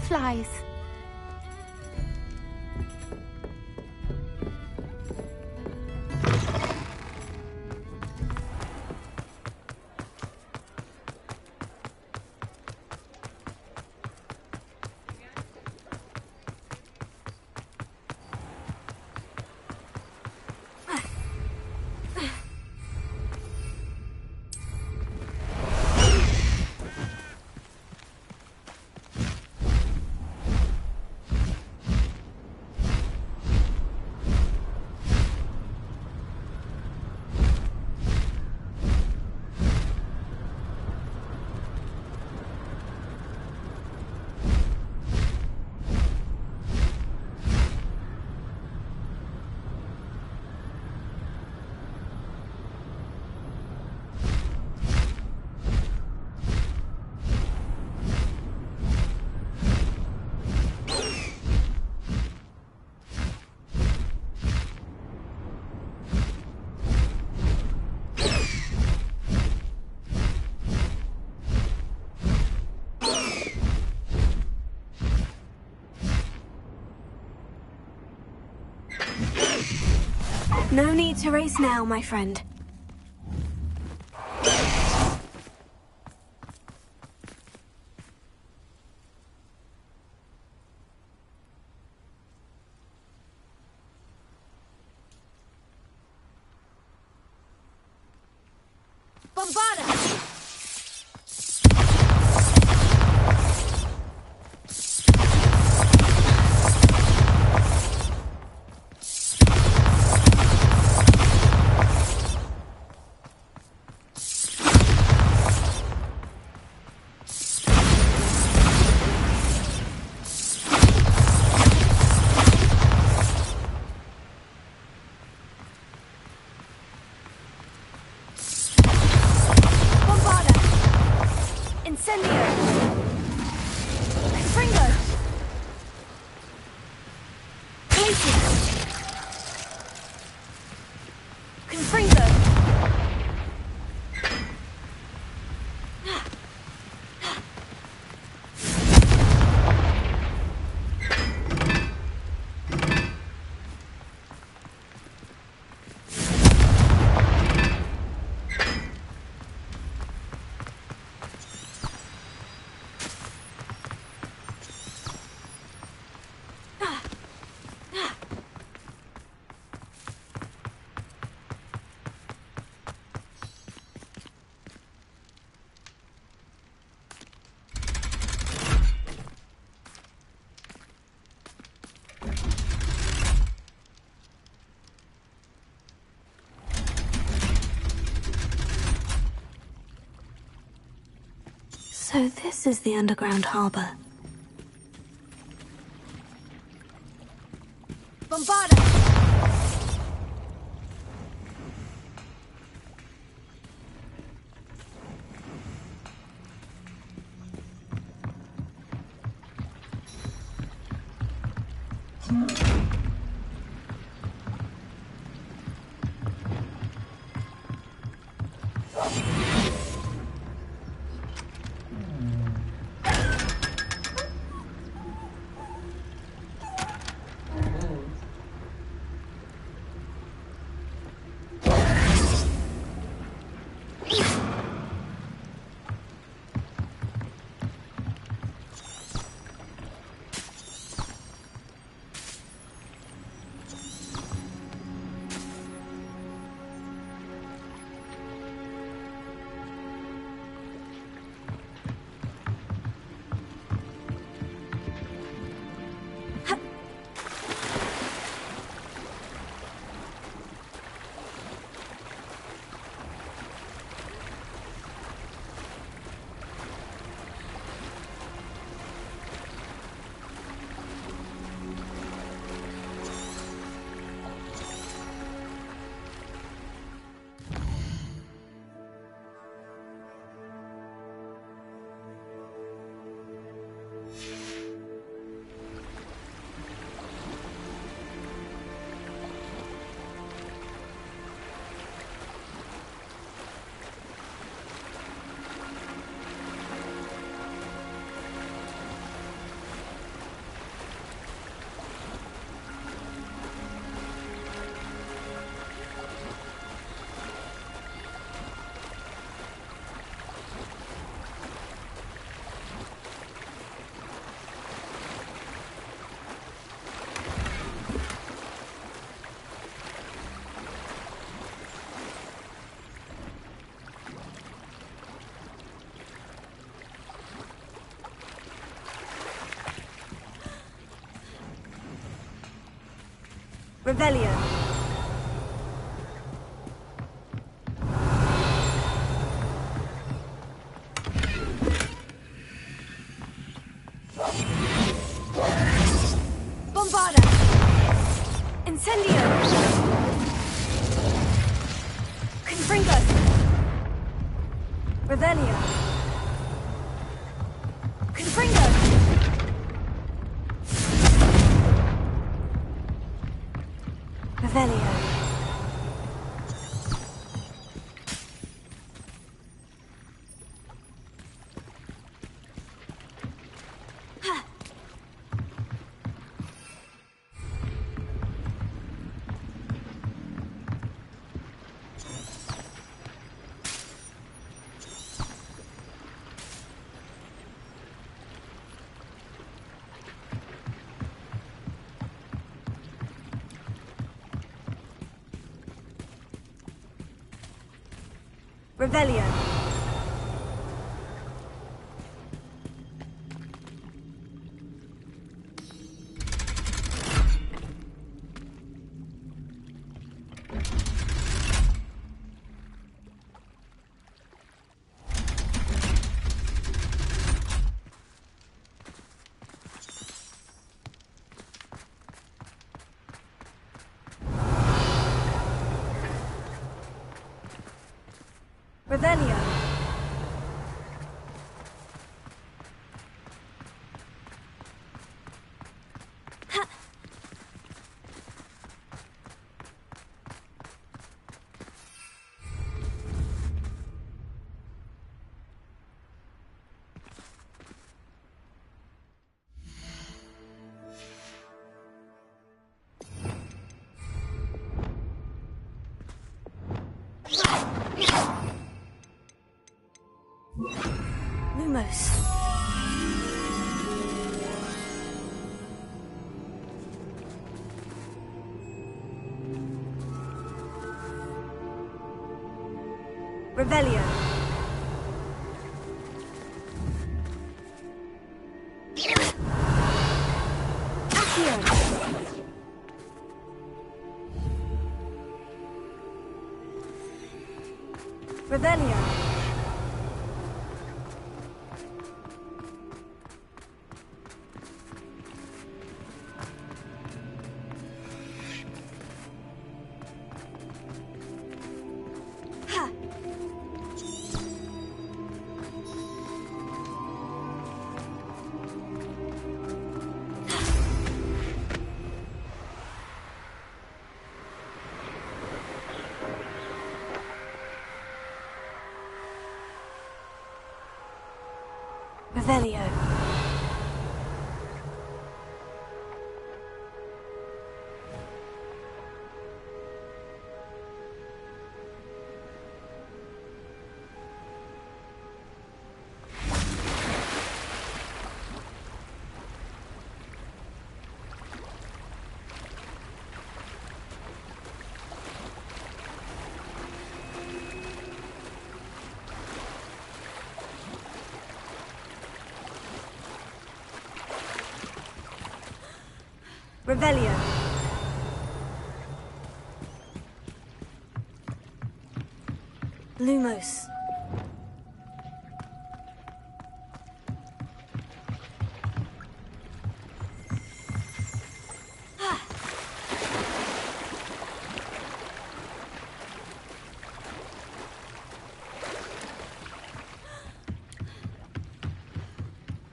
butterflies. No need to race now, my friend. Bombada! So this is the underground harbor. Bombada! Revelio. Bombarda. Incendio. Confringo. Revelio. Confringo. Revelio. Revelio. Revelio. Ha. Lumos. Revelio. Accio. Revelio. Revelio. Revelio. Lumos.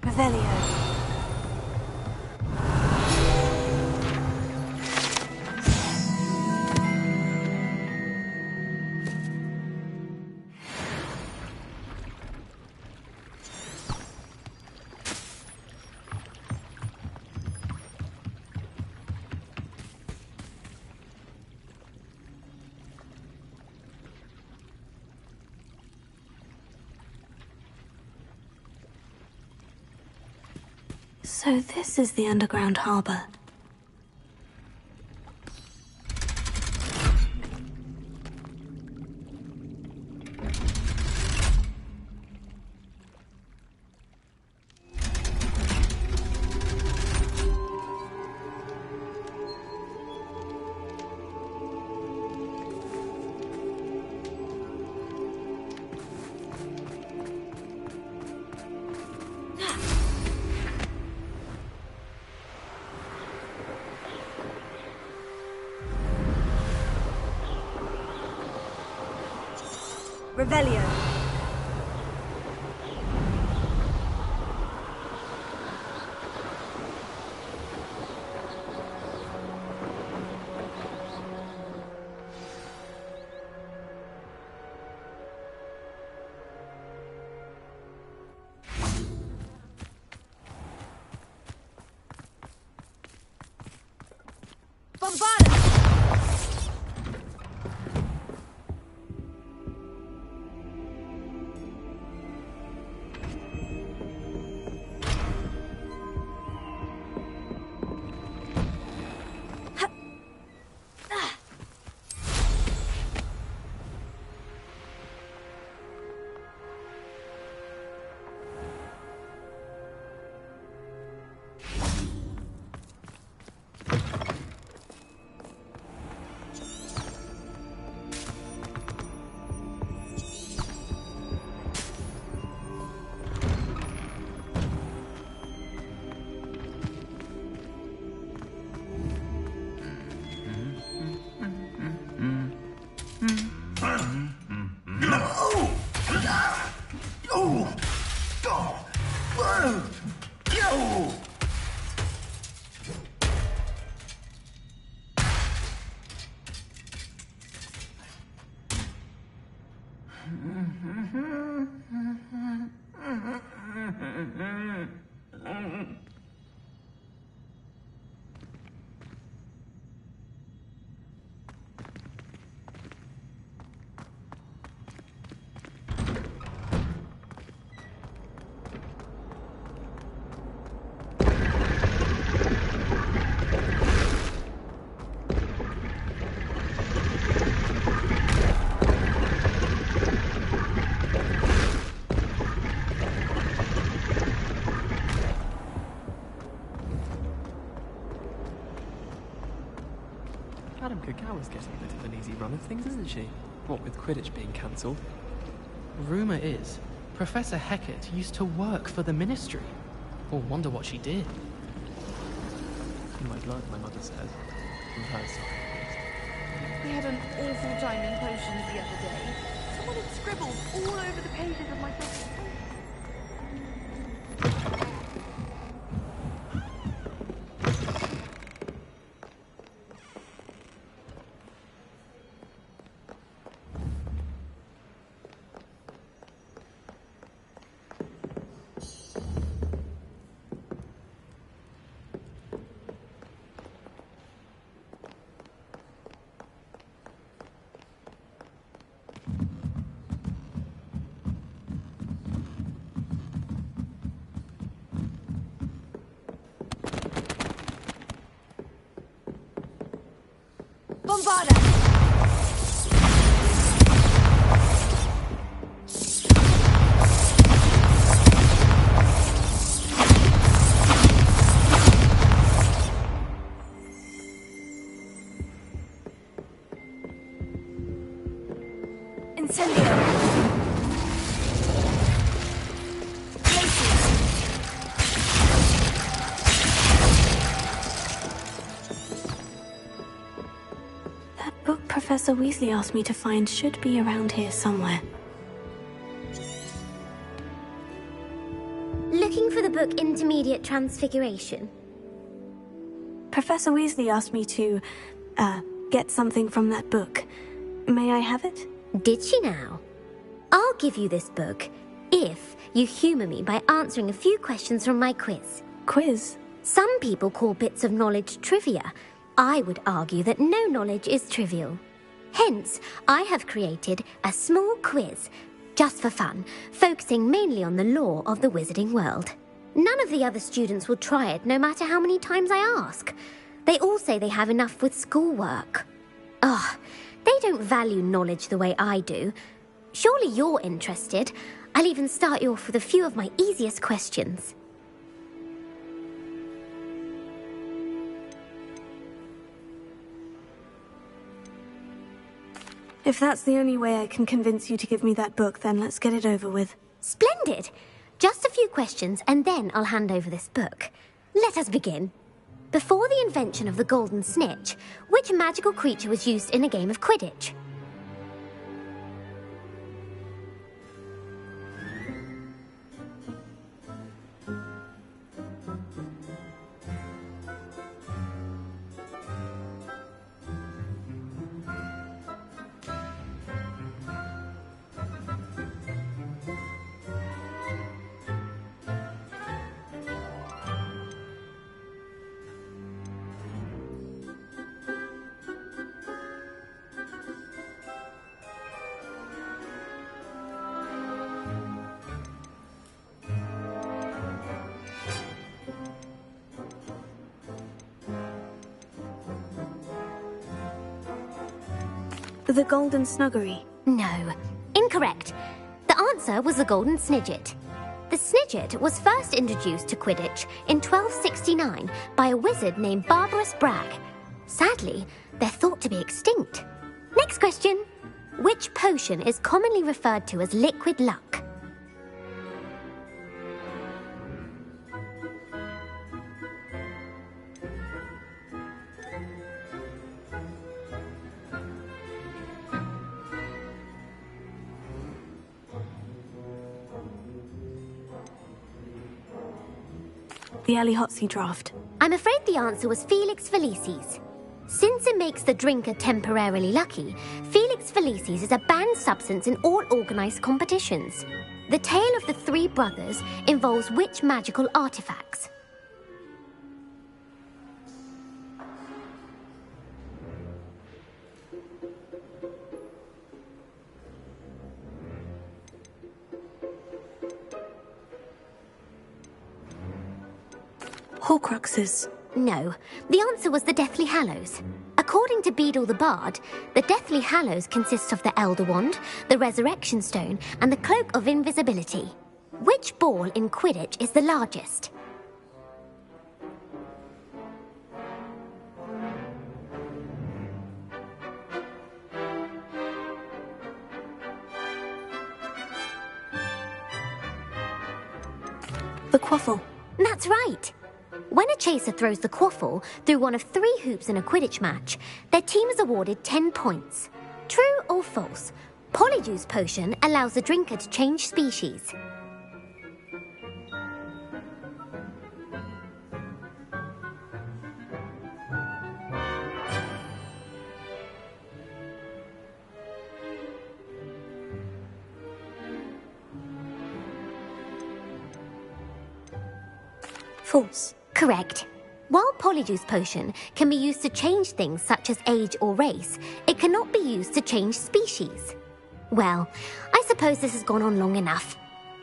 Revelio. So this is the underground harbor. Revelio. Bombada! Kogawa's getting a bit of an easy run of things, isn't she? What with Quidditch being cancelled. Rumour is, Professor Hecat used to work for the Ministry. Or wonder what she did. In my blood, my mother says. From her side. We had an awful time in potions the other day. Someone had scribbled all over the pages of my book. Bombada! Incendio! Professor Weasley asked me to find should be around here somewhere. Looking for the book Intermediate Transfiguration? Professor Weasley asked me to, get something from that book. May I have it? Did she now? I'll give you this book, if you humour me by answering a few questions from my quiz. Quiz? Some people call bits of knowledge trivia. I would argue that no knowledge is trivial. Hence, I have created a small quiz, just for fun, focusing mainly on the lore of the wizarding world. None of the other students will try it, no matter how many times I ask. They all say they have enough with schoolwork. Ugh, they don't value knowledge the way I do. Surely you're interested. I'll even start you off with a few of my easiest questions. If that's the only way I can convince you to give me that book, then let's get it over with. Splendid! Just a few questions, and then I'll hand over this book. Let us begin. Before the invention of the golden snitch, which magical creature was used in a game of Quidditch? The Golden Snuggery. No, incorrect. The answer was the Golden Snidget. The Snidget was first introduced to Quidditch in 1269 by a wizard named Barbarous Bragg. Sadly, they're thought to be extinct. Next question. Which potion is commonly referred to as liquid luck? The Elihotzi draft. I'm afraid the answer was Felix Felicis. Since it makes the drinker temporarily lucky, Felix Felicis is a banned substance in all organised competitions. The tale of the three brothers involves which magical artifacts? Horcruxes. No, the answer was the Deathly Hallows. According to Beadle the Bard, the Deathly Hallows consists of the Elder Wand, the Resurrection Stone, and the Cloak of Invisibility. Which ball in Quidditch is the largest? The Quaffle. That's right. When a chaser throws the quaffle through one of 3 hoops in a Quidditch match, their team is awarded 10 points. True or false? Polyjuice Potion allows the drinker to change species. False. Correct. While Polyjuice Potion can be used to change things such as age or race, it cannot be used to change species. Well, I suppose this has gone on long enough.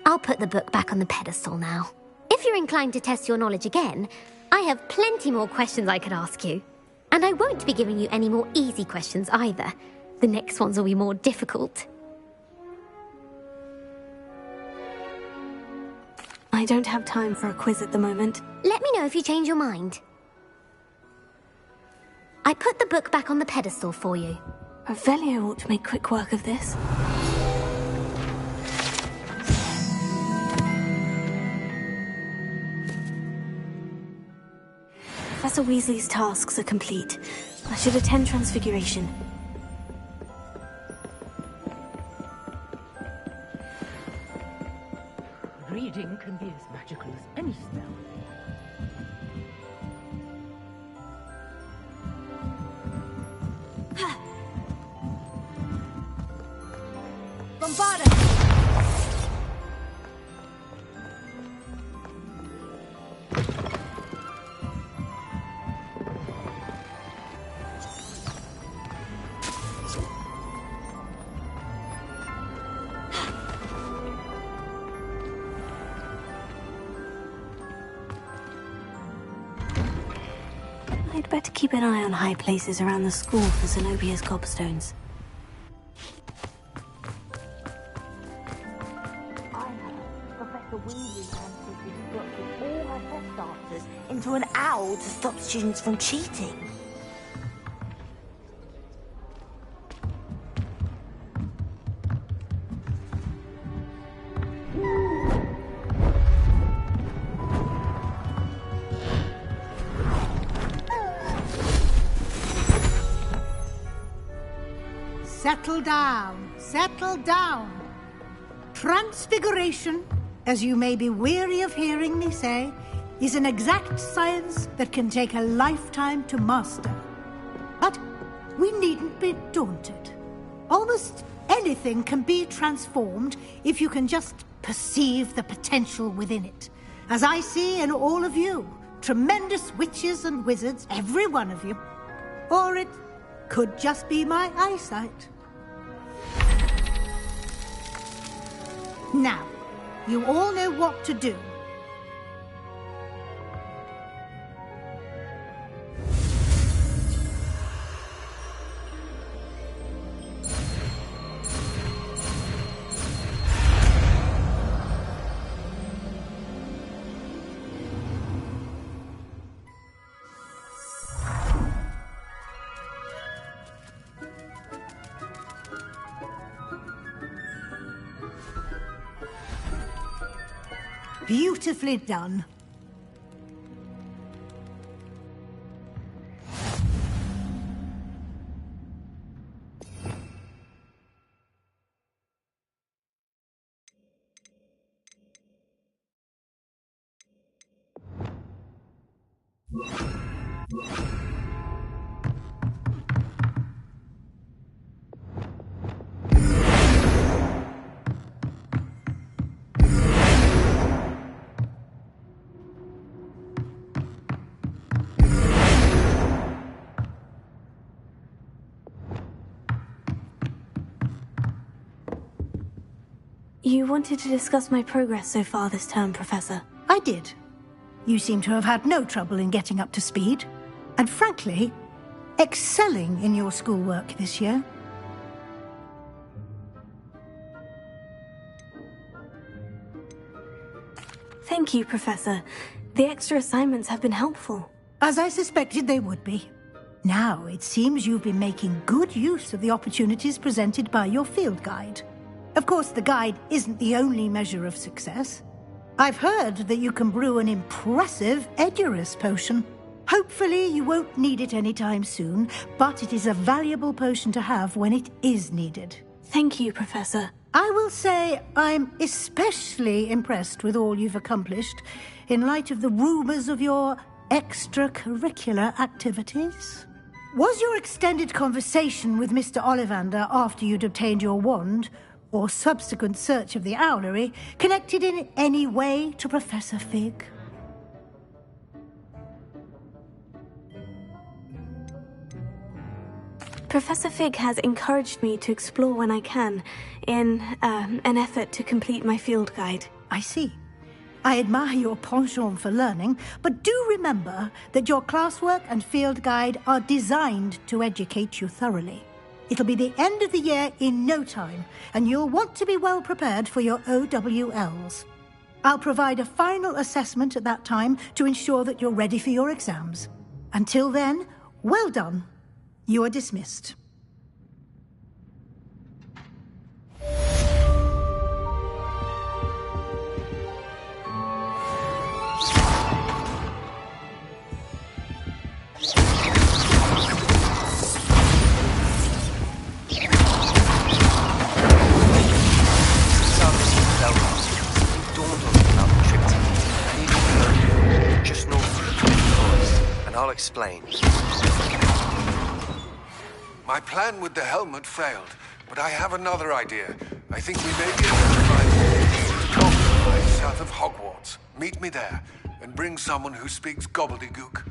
I'll put the book back on the pedestal now. If you're inclined to test your knowledge again, I have plenty more questions I could ask you. And I won't be giving you any more easy questions either. The next ones will be more difficult. I don't have time for a quiz at the moment. Let me know if you change your mind. I put the book back on the pedestal for you. Revelio ought to make quick work of this. Professor Weasley's tasks are complete. I should attend Transfiguration. Reading can be as magical as any spell. Bombarda! I'd better keep an eye on high places around the school for Zenobia's gobstones. I heard Professor Weasley transferred this book with all her test answers into an owl to stop students from cheating. Settle down, settle down. Transfiguration, as you may be weary of hearing me say, is an exact science that can take a lifetime to master. But we needn't be daunted. Almost anything can be transformed if you can just perceive the potential within it. As I see in all of you, tremendous witches and wizards, every one of you. Or it could just be my eyesight. Now, you all know what to do. Beautifully done. You wanted to discuss my progress so far this term, Professor. I did. You seem to have had no trouble in getting up to speed, and frankly, excelling in your schoolwork this year. Thank you, Professor. The extra assignments have been helpful. As I suspected they would be. Now, it seems you've been making good use of the opportunities presented by your field guide. Of course, the guide isn't the only measure of success. I've heard that you can brew an impressive Edurus potion. Hopefully, you won't need it anytime soon, but it is a valuable potion to have when it is needed. Thank you, Professor. I will say I'm especially impressed with all you've accomplished in light of the rumors of your extracurricular activities. Was your extended conversation with Mr. Ollivander after you'd obtained your wand, or subsequent search of the owlery, connected in any way to Professor Fig? Professor Fig has encouraged me to explore when I can, in an effort to complete my field guide. I see. I admire your penchant for learning, but do remember that your classwork and field guide are designed to educate you thoroughly. It'll be the end of the year in no time, and you'll want to be well prepared for your OWLs. I'll provide a final assessment at that time to ensure that you're ready for your exams. Until then, well done. You are dismissed. I'll explain. My plan with the helmet failed, but I have another idea. I think we may be able to find a compromise south of Hogwarts. Meet me there, and bring someone who speaks gobbledygook.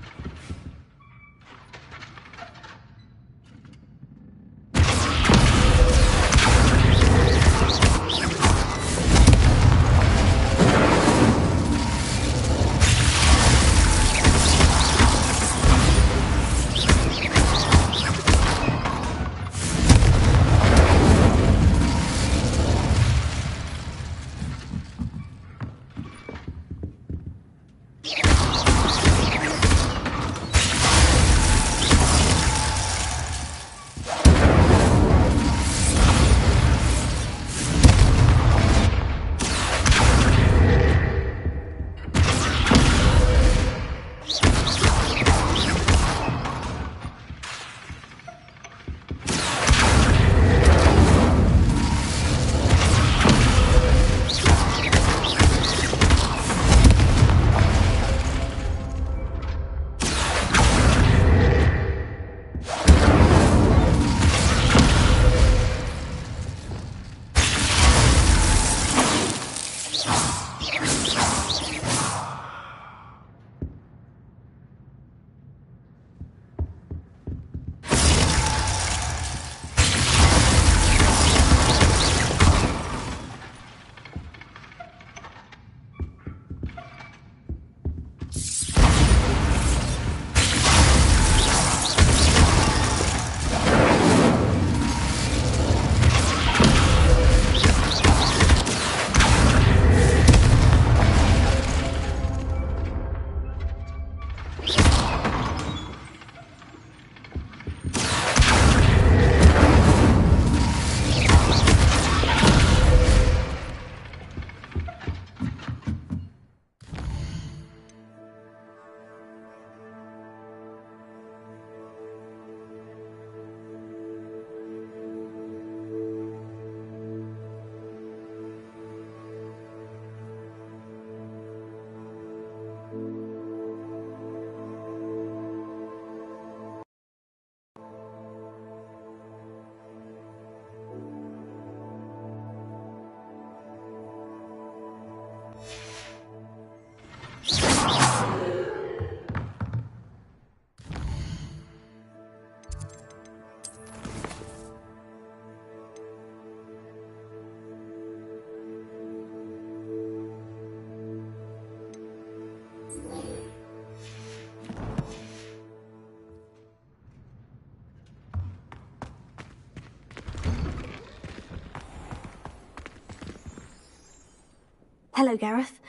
Hello, Gareth.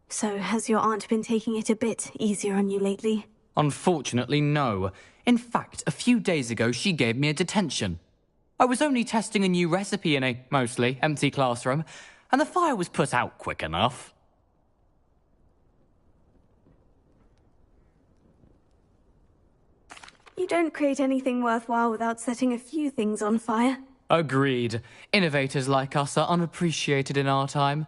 So, has your aunt been taking it a bit easier on you lately? Unfortunately, no. In fact, a few days ago, she gave me a detention. I was only testing a new recipe in a mostly empty classroom, and the fire was put out quick enough. You don't create anything worthwhile without setting a few things on fire. Agreed. Innovators like us are unappreciated in our time.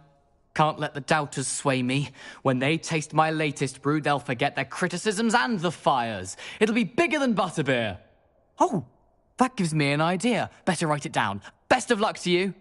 Can't let the doubters sway me. When they taste my latest brew, they'll forget their criticisms and the fires. It'll be bigger than butterbeer. Oh, that gives me an idea. Better write it down. Best of luck to you.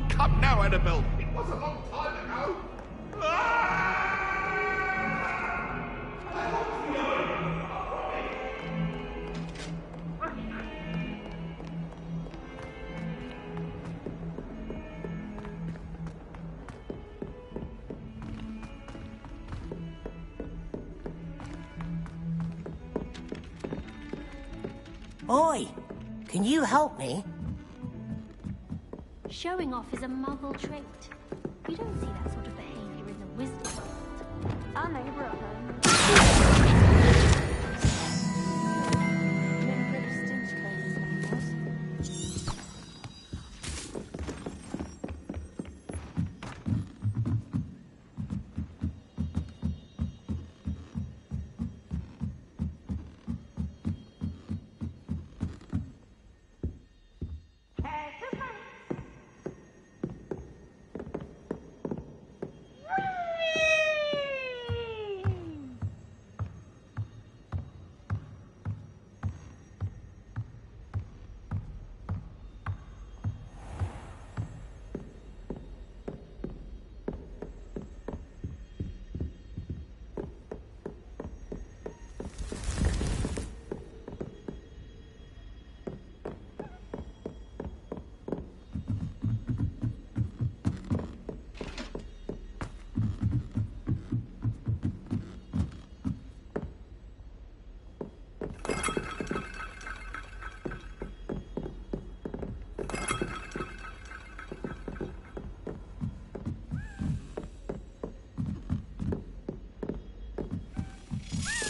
Come now, Annabelle. It was a long time ago. Oi, can you help me? Showing off is a muggle trait. You don't see that sort of behavior in the wizard world. Our neighbour at home.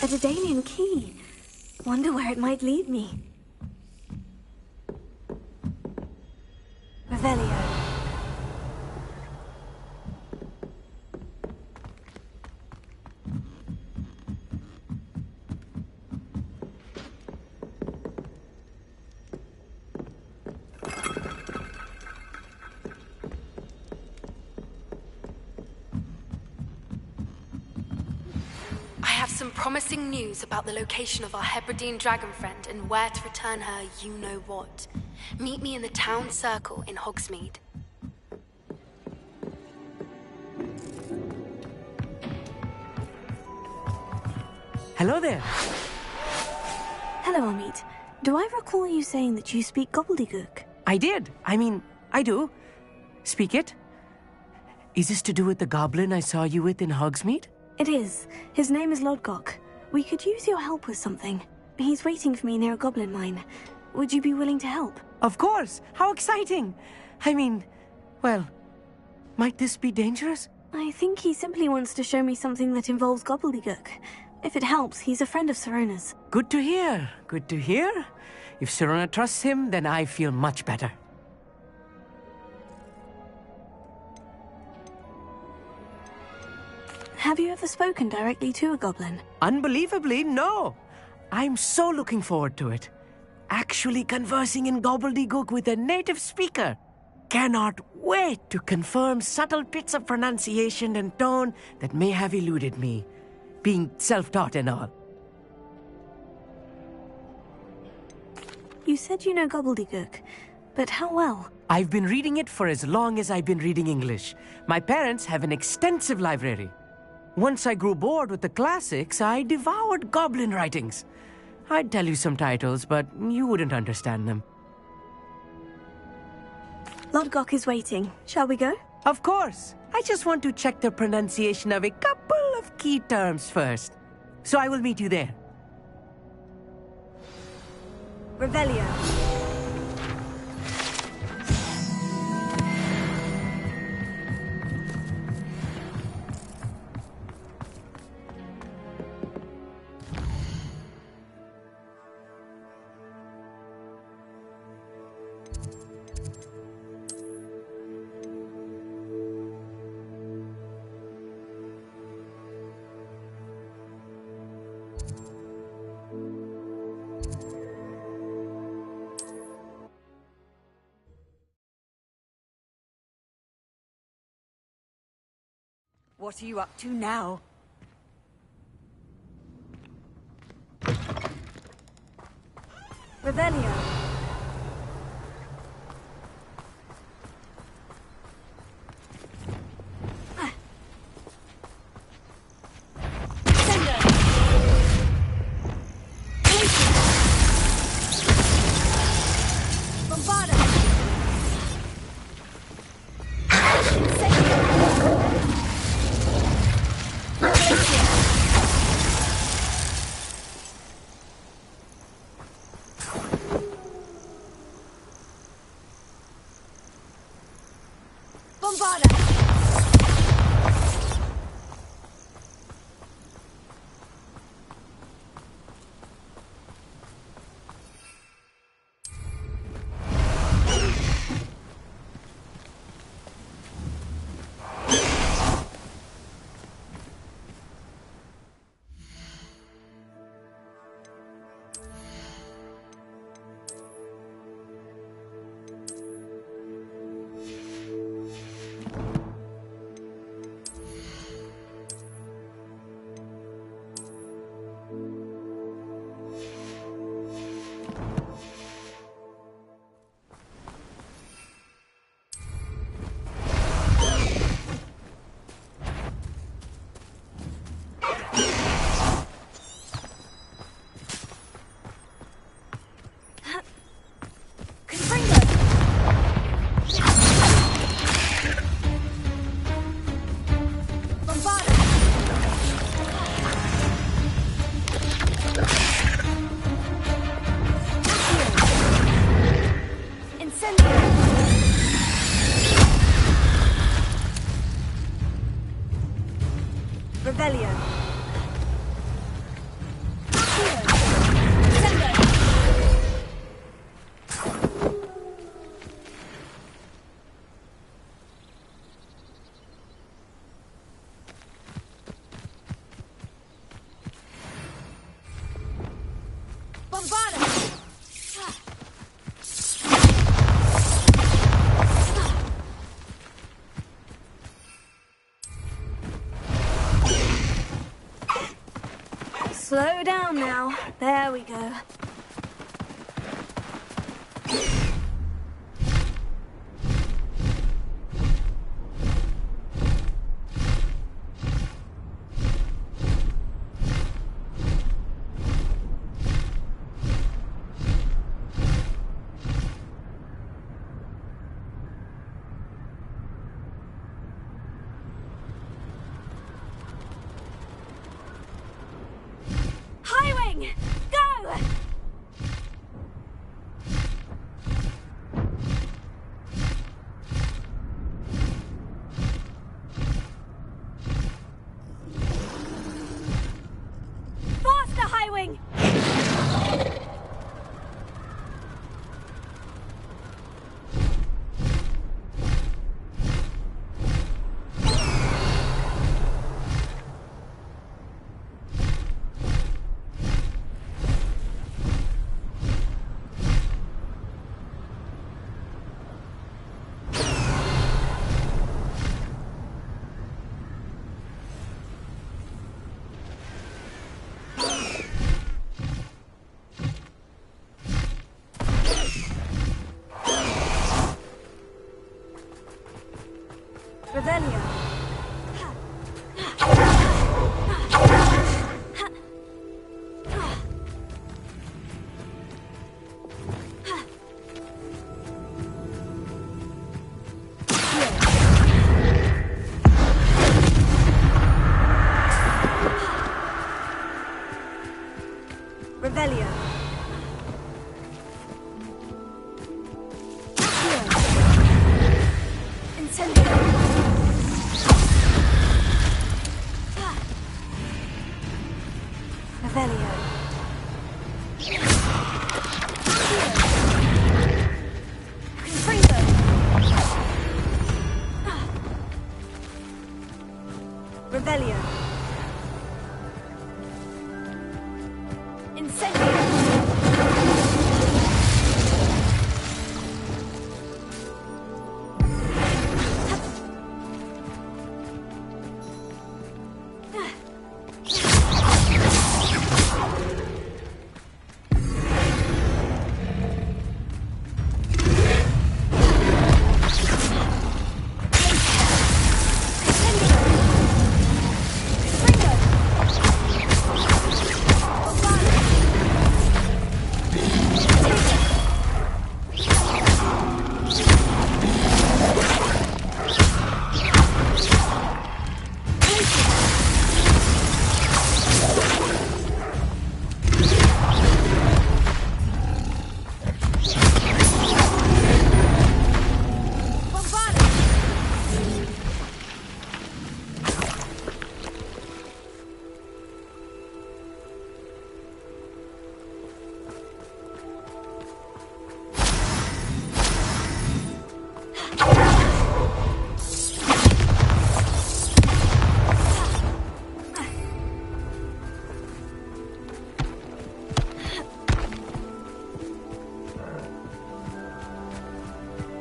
A Daedalian key. Wonder where it might lead me. Revelio. Some promising news about the location of our Hebridean dragon friend and where to return her you-know-what. Meet me in the town circle in Hogsmeade. Hello there. Hello, Amit. Do I recall you saying that you speak gobbledygook? I did. I do. Speak it. Is this to do with the goblin I saw you with in Hogsmeade? It is. His name is Lodgok. We could use your help with something. He's waiting for me near a goblin mine. Would you be willing to help? Of course! How exciting! Well, might this be dangerous? I think he simply wants to show me something that involves gobbledygook. If it helps, he's a friend of Sirona's. Good to hear. Good to hear. If Sirona trusts him, then I feel much better. Have you ever spoken directly to a goblin? Unbelievably, no. I'm so looking forward to it. Actually conversing in gobbledygook with a native speaker. Cannot wait to confirm subtle bits of pronunciation and tone that may have eluded me, being self-taught and all. You said you know gobbledygook, but how well? I've been reading it for as long as I've been reading English. My parents have an extensive library. Once I grew bored with the classics, I devoured goblin writings. I'd tell you some titles, but you wouldn't understand them. Lodgok is waiting. Shall we go? Of course. I just want to check the pronunciation of a couple of key terms first. So I will meet you there. Revelio. What are you up to now? Revelio. Slow down now. There we go. Revelio. Incendio.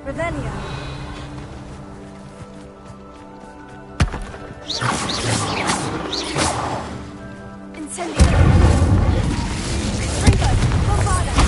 Revelio. Incendio. Ringo. Bombarda.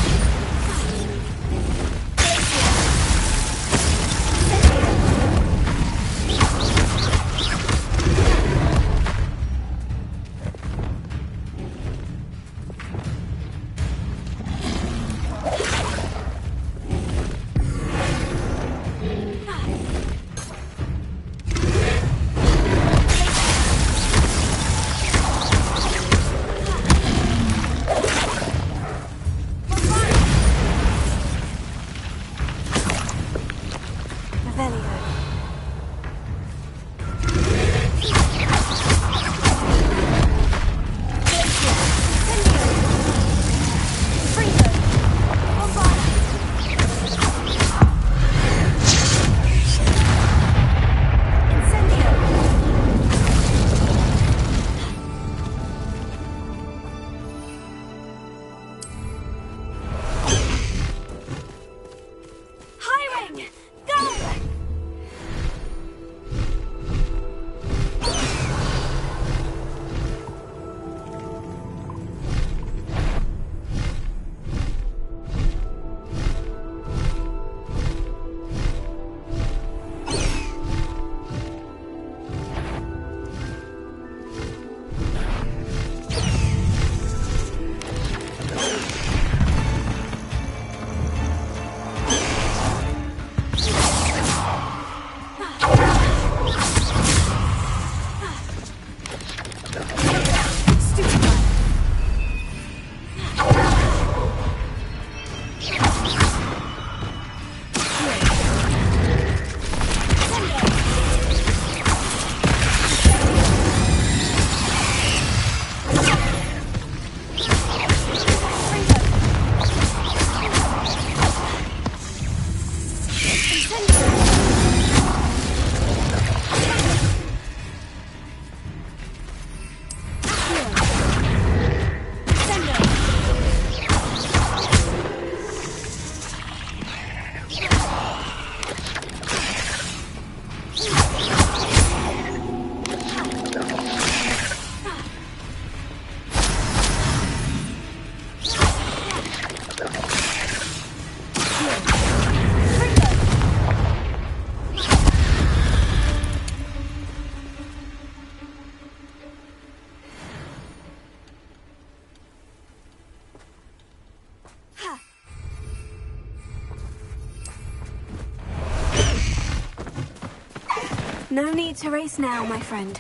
No need to race now, my friend.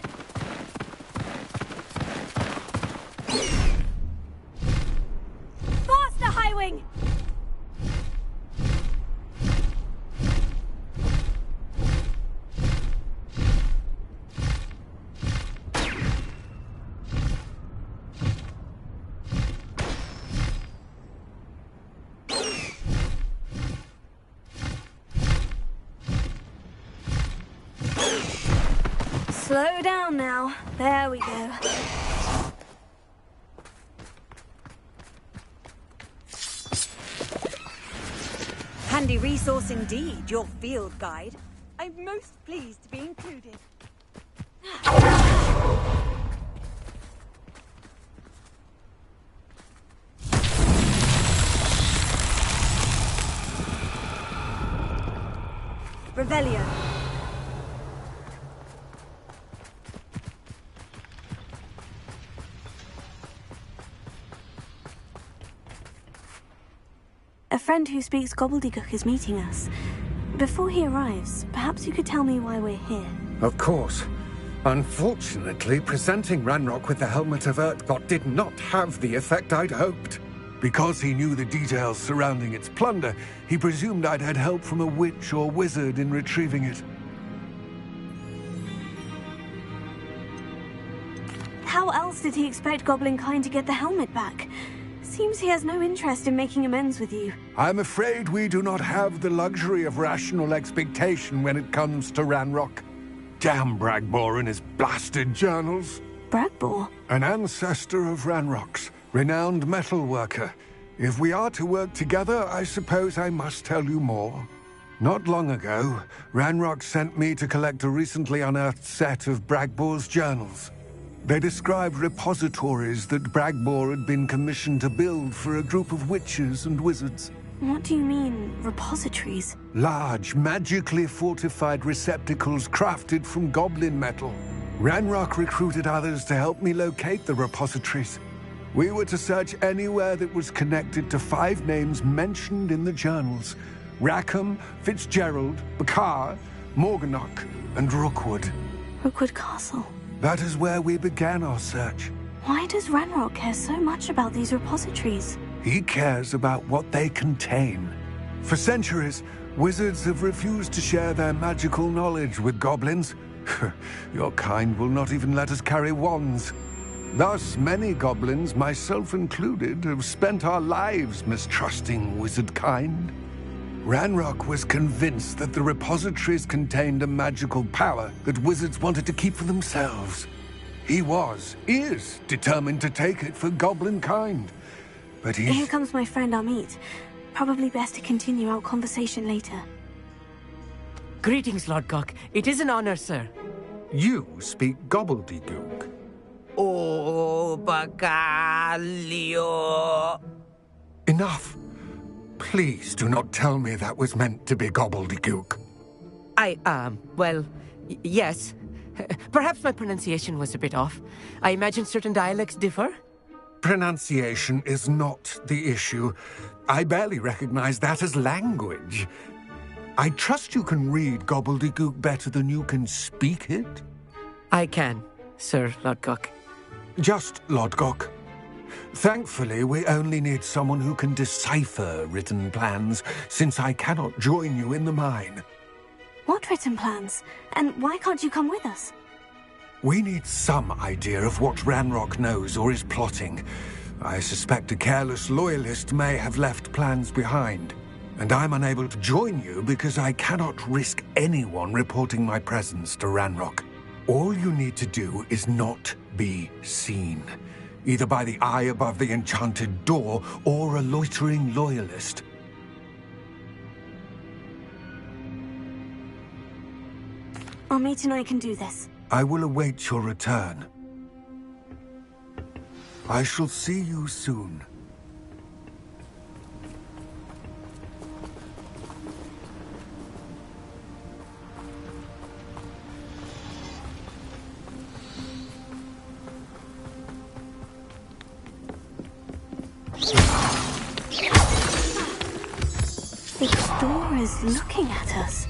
Faster, Highwing! Slow down now. There we go. Handy resource indeed, your field guide. I'm most pleased to be included. Revelio. A friend who speaks gobbledygook is meeting us. Before he arrives, perhaps you could tell me why we're here. Of course. Unfortunately, presenting Ranrock with the Helmet of Urtkot did not have the effect I'd hoped. Because he knew the details surrounding its plunder, he presumed I'd had help from a witch or wizard in retrieving it. How else did he expect Goblinkind to get the helmet back? Seems he has no interest in making amends with you. I'm afraid we do not have the luxury of rational expectation when it comes to Ranrock. Damn Bragbor and his blasted journals. Bragbor? An ancestor of Ranrock's, renowned metal worker. If we are to work together, I suppose I must tell you more. Not long ago, Ranrock sent me to collect a recently unearthed set of Bragbor's journals. They described repositories that Bragbor had been commissioned to build for a group of witches and wizards. What do you mean, repositories? Large, magically fortified receptacles crafted from goblin metal. Ranrock recruited others to help me locate the repositories. We were to search anywhere that was connected to 5 names mentioned in the journals: Rackham, Fitzgerald, Bakar, Morganach, and Rookwood. Rookwood Castle. That is where we began our search. Why does Ranrock care so much about these repositories? He cares about what they contain. For centuries, wizards have refused to share their magical knowledge with goblins. Your kind will not even let us carry wands. Thus, many goblins, myself included, have spent our lives mistrusting wizard kind. Ranrock was convinced that the repositories contained a magical power that wizards wanted to keep for themselves. He is determined to take it for goblin kind. But Here comes my friend Amit. Probably best to continue our conversation later. Greetings, Lodgok. It is an honor, sir. You speak gobbledygook. Oh, Bagalio. Enough. Please do not tell me that was meant to be gobbledygook. Yes. Perhaps my pronunciation was a bit off. I imagine certain dialects differ? Pronunciation is not the issue. I barely recognize that as language. I trust you can read gobbledygook better than you can speak it? I can, Sir Lodgok. Just Lodgok. Thankfully, we only need someone who can decipher written plans, since I cannot join you in the mine. What written plans? And why can't you come with us? We need some idea of what Ranrock knows or is plotting. I suspect a careless loyalist may have left plans behind. And I'm unable to join you because I cannot risk anyone reporting my presence to Ranrock. All you need to do is not be seen. Either by the eye above the enchanted door, or a loitering loyalist. Amit and I can do this. I will await your return. I shall see you soon. The door is looking at us.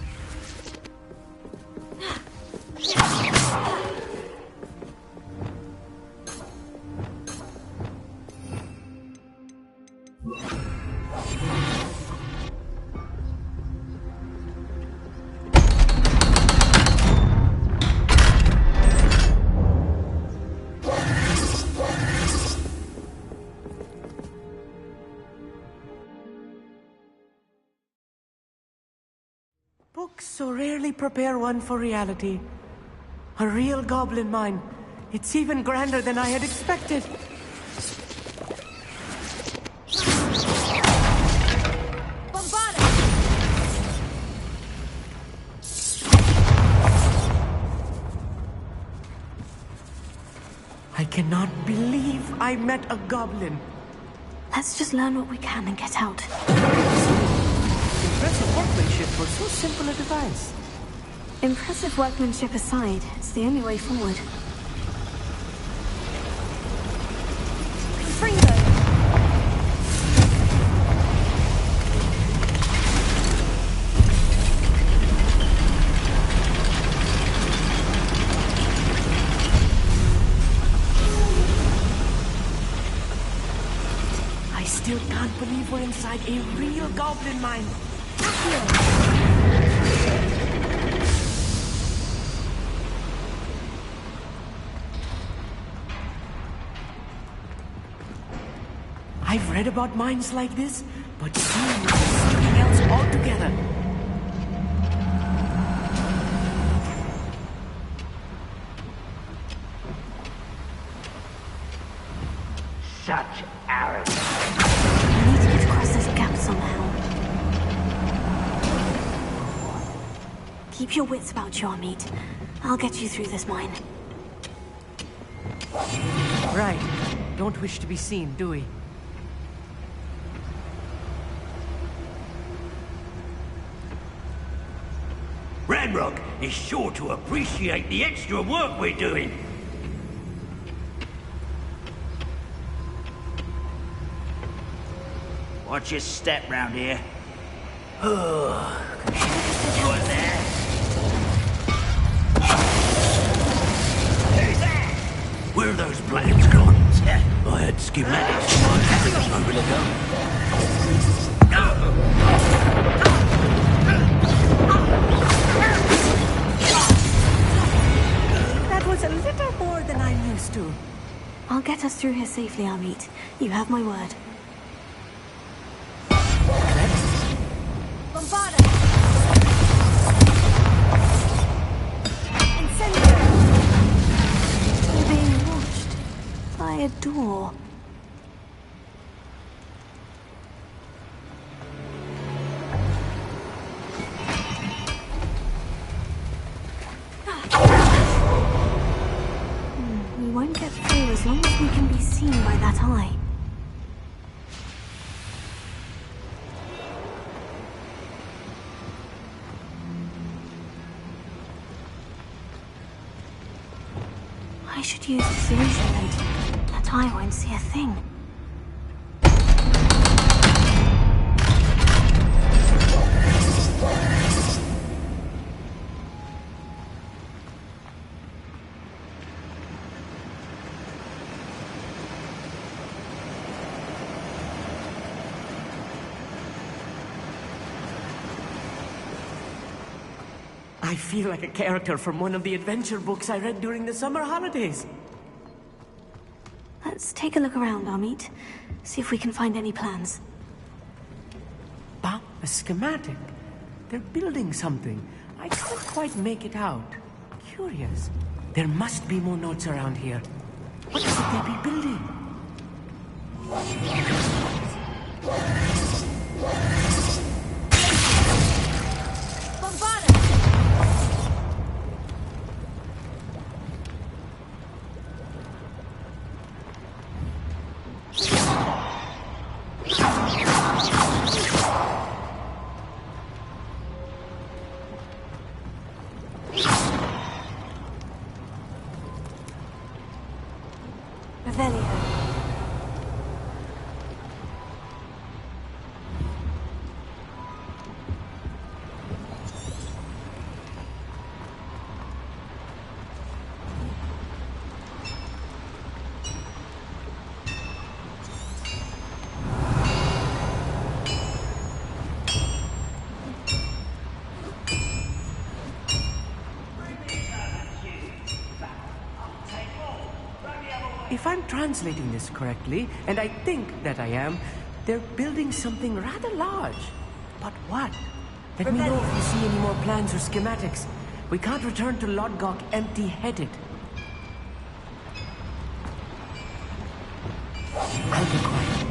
Books so rarely prepare one for reality. A real goblin mine. It's even grander than I had expected. I cannot believe I met a goblin. Let's just learn what we can and get out. Impressive workmanship for so simple a device. Impressive workmanship aside, it's the only way forward. Confringo! I still can't believe we're inside a real goblin mine. I've read about mines like this, but seeing it is something else altogether. Such arrogance. We need to get across this gap somehow. Keep your wits about you, Amit. I'll get you through this mine. Right. Don't wish to be seen, do we? Ranrock is sure to appreciate the extra work we're doing. Watch your step round here. What there? Who's that? Where are those plans gone? I had schematics for my factory over the gun. That was a little more than I'm used to. I'll get us through here safely, Amit. You have my word. Bombarda! Incendio! We're being watched by a door. We won't get through as long as we can be seen by that eye. I should use this illusion lens. That eye won't see a thing. I feel like a character from one of the adventure books I read during the summer holidays. Let's take a look around, Amit. See if we can find any plans. Ah, a schematic. They're building something. I can't quite make it out. Curious. There must be more notes around here. What could they be building? Bombarda! Revelio. If I'm translating this correctly, and I think that I am, they're building something rather large. But what? Let me know if you see any more plans or schematics. We can't return to Lodgok empty-headed. I'll be quiet.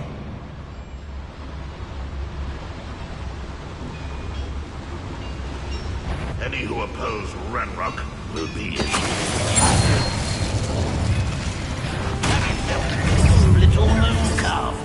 Any who oppose Ranrock will be in. Little moon calf.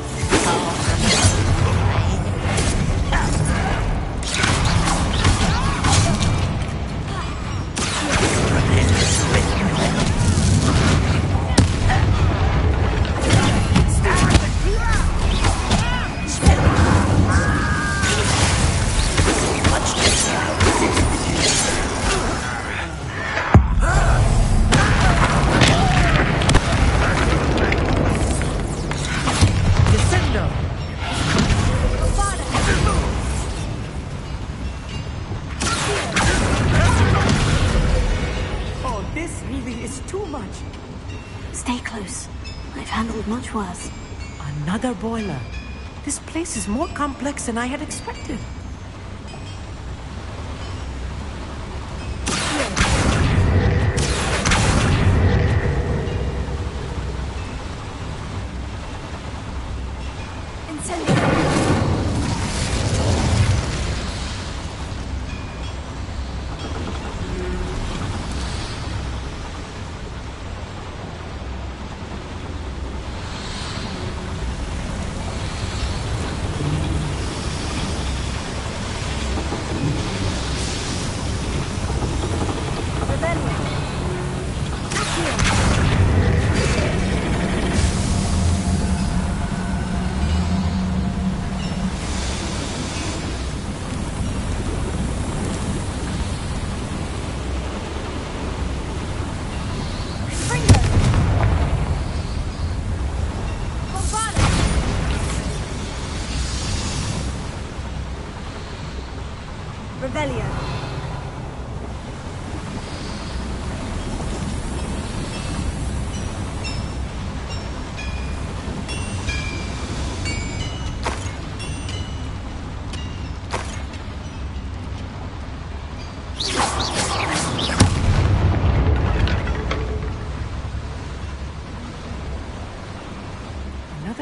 Much worse. Another boiler. This place is more complex than I had expected.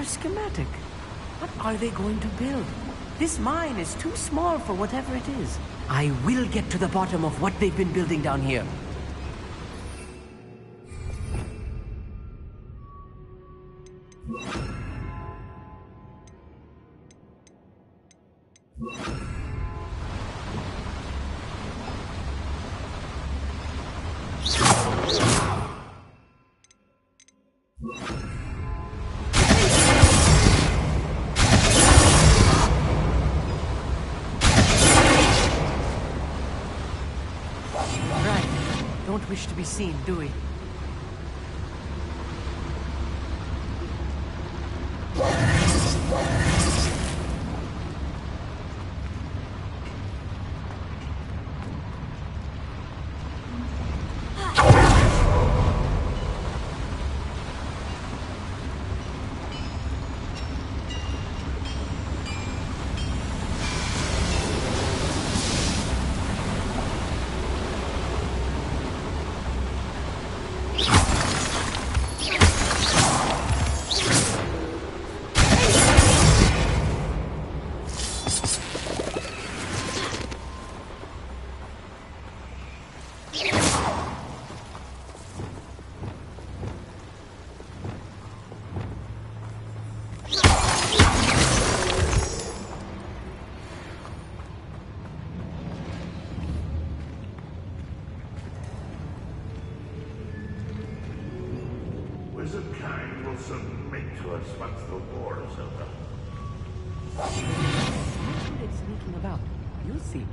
Schematic. What are they going to build? This mine is too small for whatever it is. I will get to the bottom of what they've been building down here. Wish to be seen, do we? Wizardkind will submit to us once the war is over. It's sneaking about. You'll see.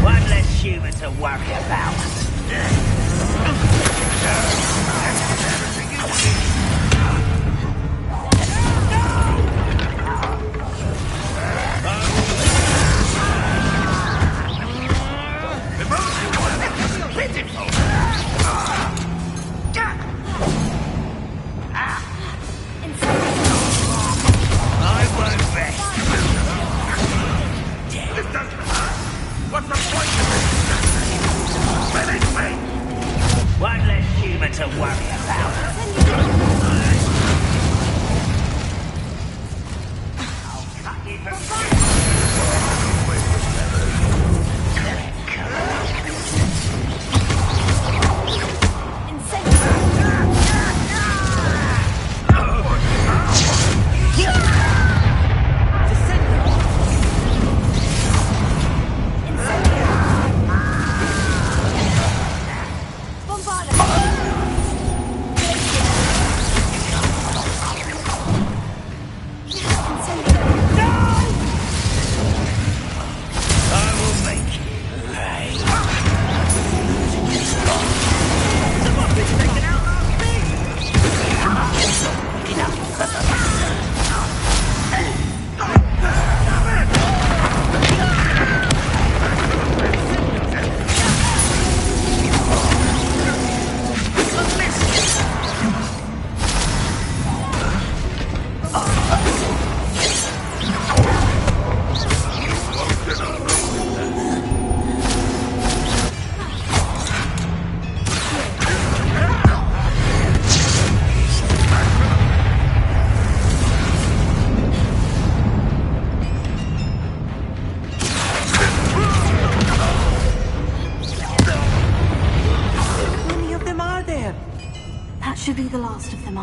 One less human to worry about.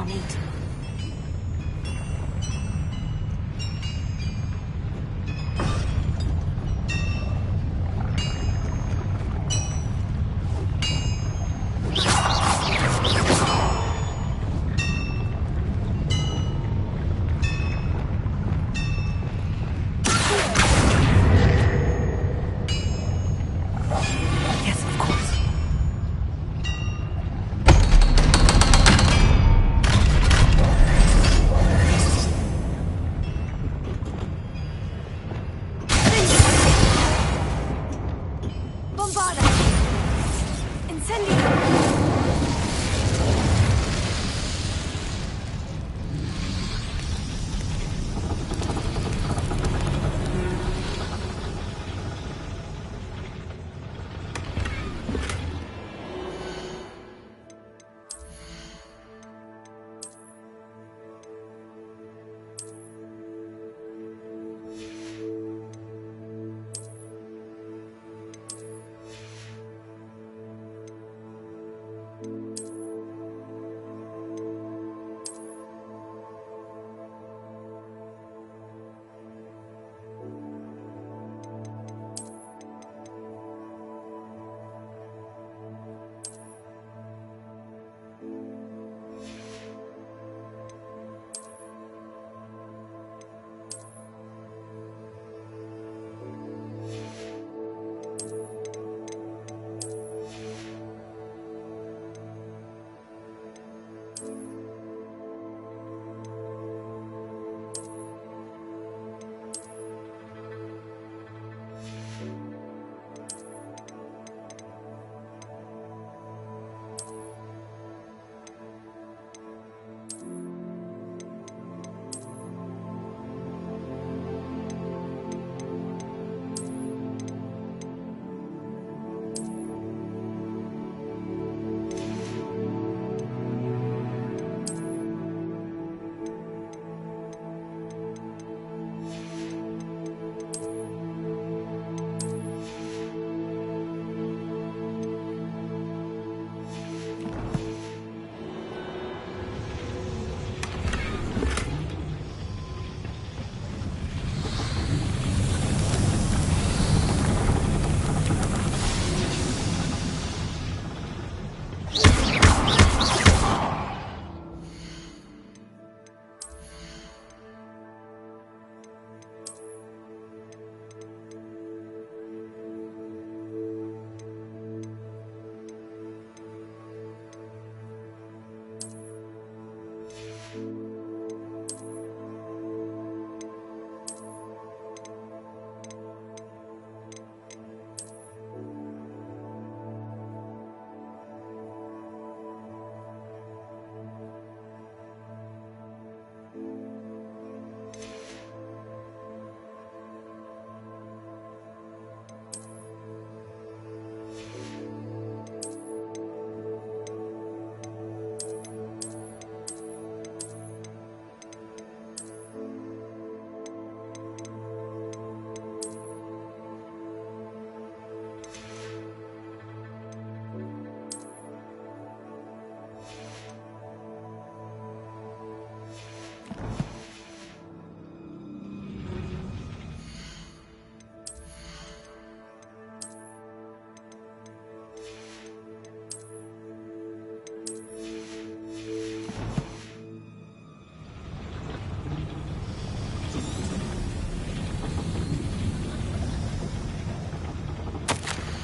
our meet.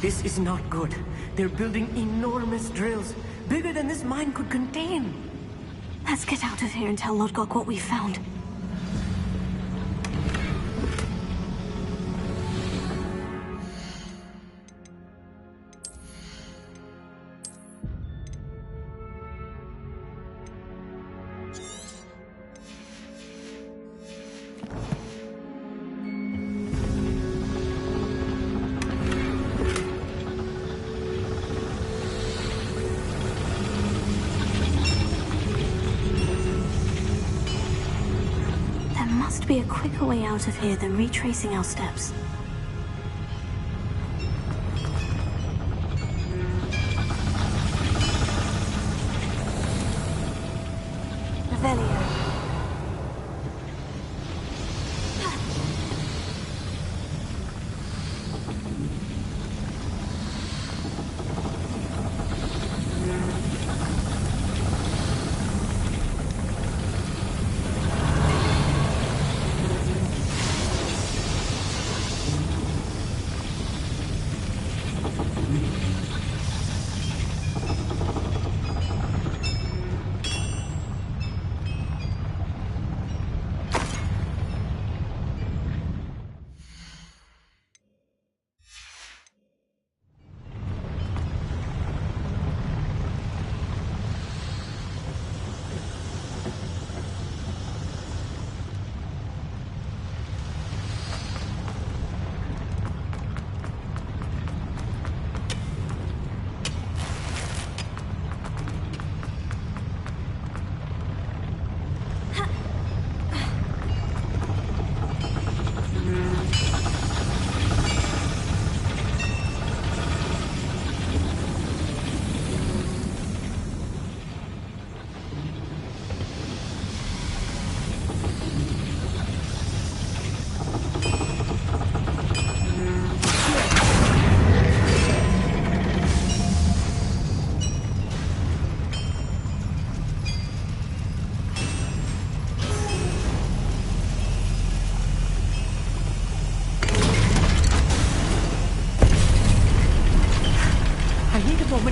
This is not good. They're building enormous drills, bigger than this mine could contain. Let's get out of here and tell Lodgok what we found. Be a quicker way out of here than retracing our steps. Revelio.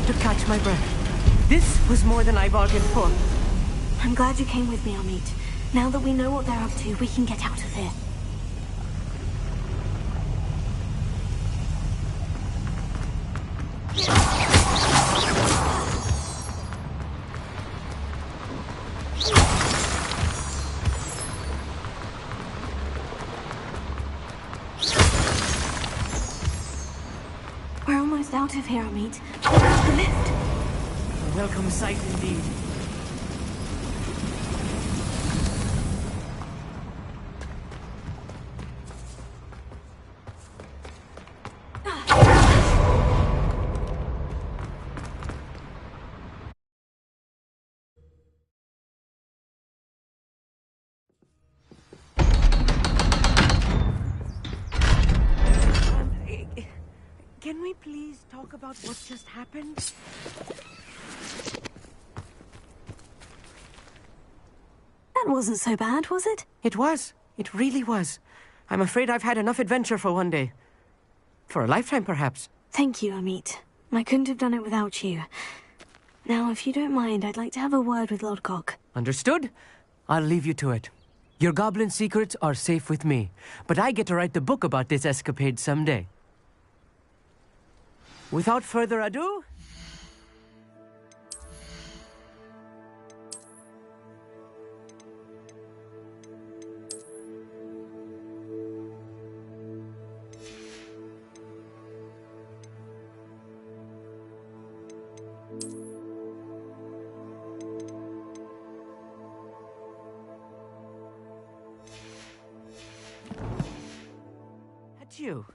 To catch my breath. This was more than I bargained for. I'm glad you came with me, Amit. Now that we know what they're up to, we can get out of here. We're almost out of here, Amit. The lift. A welcome sight indeed. Can we please talk about what just happened? That wasn't so bad, was it? It was. It really was. I'm afraid I've had enough adventure for one day. For a lifetime, perhaps. Thank you, Amit. I couldn't have done it without you. Now, if you don't mind, I'd like to have a word with Lodgok. Understood? I'll leave you to it. Your goblin secrets are safe with me, but I get to write the book about this escapade someday. Without further ado... Adieu.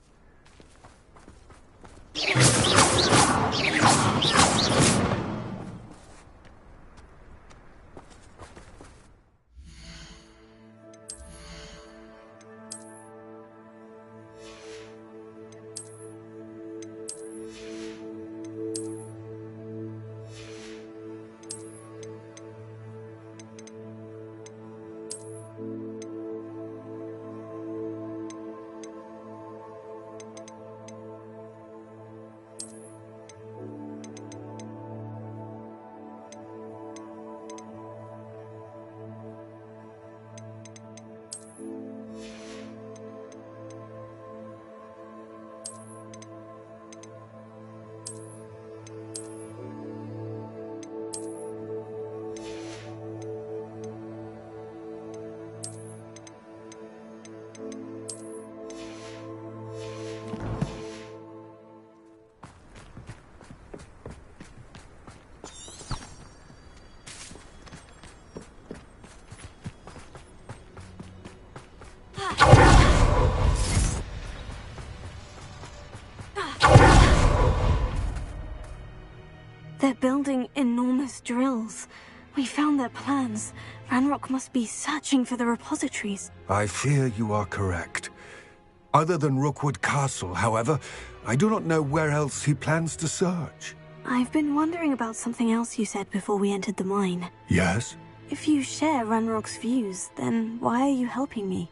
They're building enormous drills. We found their plans. Ranrock must be searching for the repositories. I fear you are correct. Other than Rookwood Castle, however, I do not know where else he plans to search. I've been wondering about something else you said before we entered the mine. Yes? If you share Ranrock's views, then why are you helping me?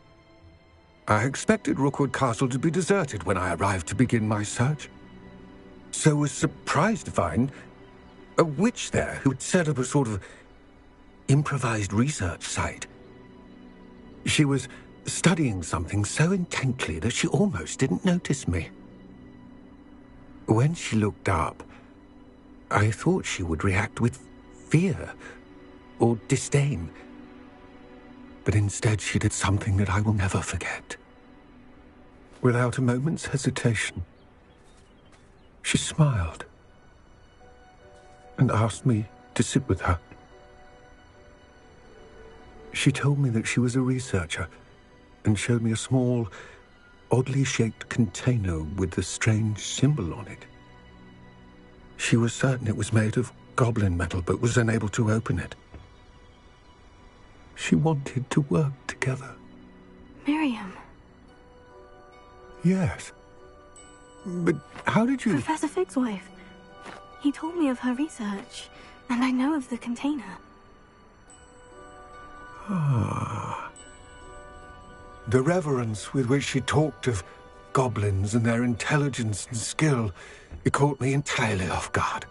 I expected Rookwood Castle to be deserted when I arrived to begin my search. So was surprised to find a witch there who had set up a sort of improvised research site. She was studying something so intently that she almost didn't notice me. When she looked up, I thought she would react with fear or disdain. But instead she did something that I will never forget. Without a moment's hesitation, she smiled and asked me to sit with her. She told me that she was a researcher and showed me a small, oddly shaped container with a strange symbol on it. She was certain it was made of goblin metal, but was unable to open it. She wanted to work together. Miriam. Yes. But how did you... Professor Fig's wife. He told me of her research, and I know of the container. Ah. The reverence with which she talked of goblins and their intelligence and skill, it caught me entirely off guard.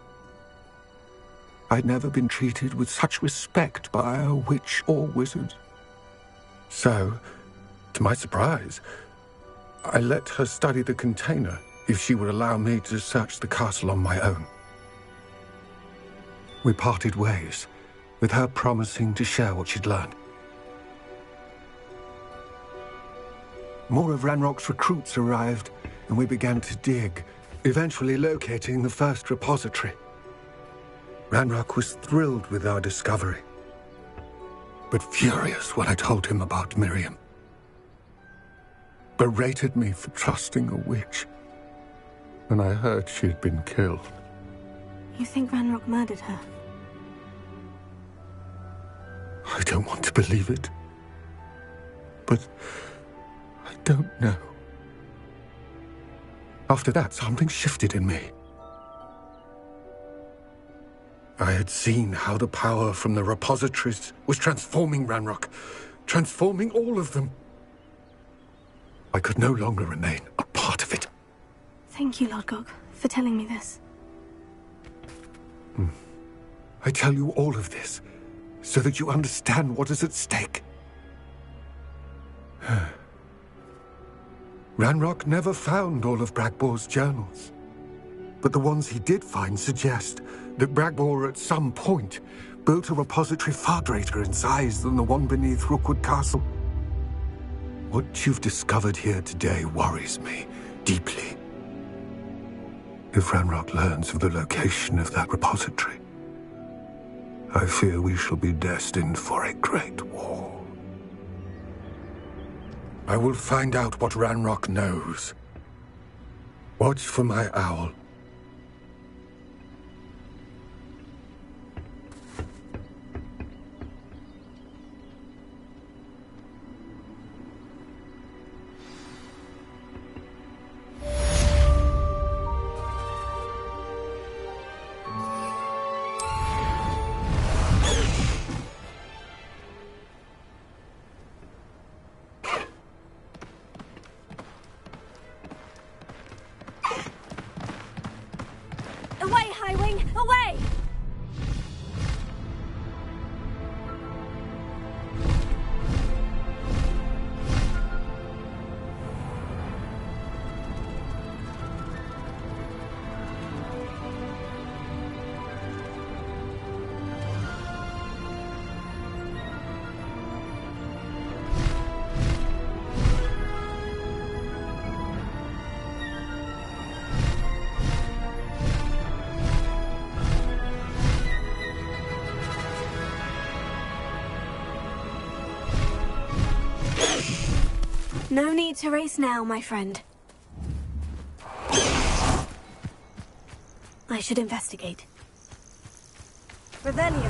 I'd never been treated with such respect by a witch or wizard. So, to my surprise, I let her study the container if she would allow me to search the castle on my own. We parted ways, with her promising to share what she'd learned. More of Ranrock's recruits arrived, and we began to dig, eventually locating the first repository. Ranrock was thrilled with our discovery, but furious when I told him about Miriam. Berated me for trusting a witch, and I heard she had been killed. You think Ranrock murdered her? I don't want to believe it, but I don't know. After that, something shifted in me. I had seen how the power from the repositories was transforming Ranrock, transforming all of them. I could no longer remain a part of it. Thank you, Lodgok, for telling me this. I tell you all of this so that you understand what is at stake. Ranrock never found all of Bragbor's journals, but the ones he did find suggest that Bragbor at some point built a repository far greater in size than the one beneath Rookwood Castle. What you've discovered here today worries me deeply. If Ranrock learns of the location of that repository, I fear we shall be destined for a great war. I will find out what Ranrock knows. Watch for my owl. Away, Highwing! Away! No need to race now, my friend. I should investigate. Revelio.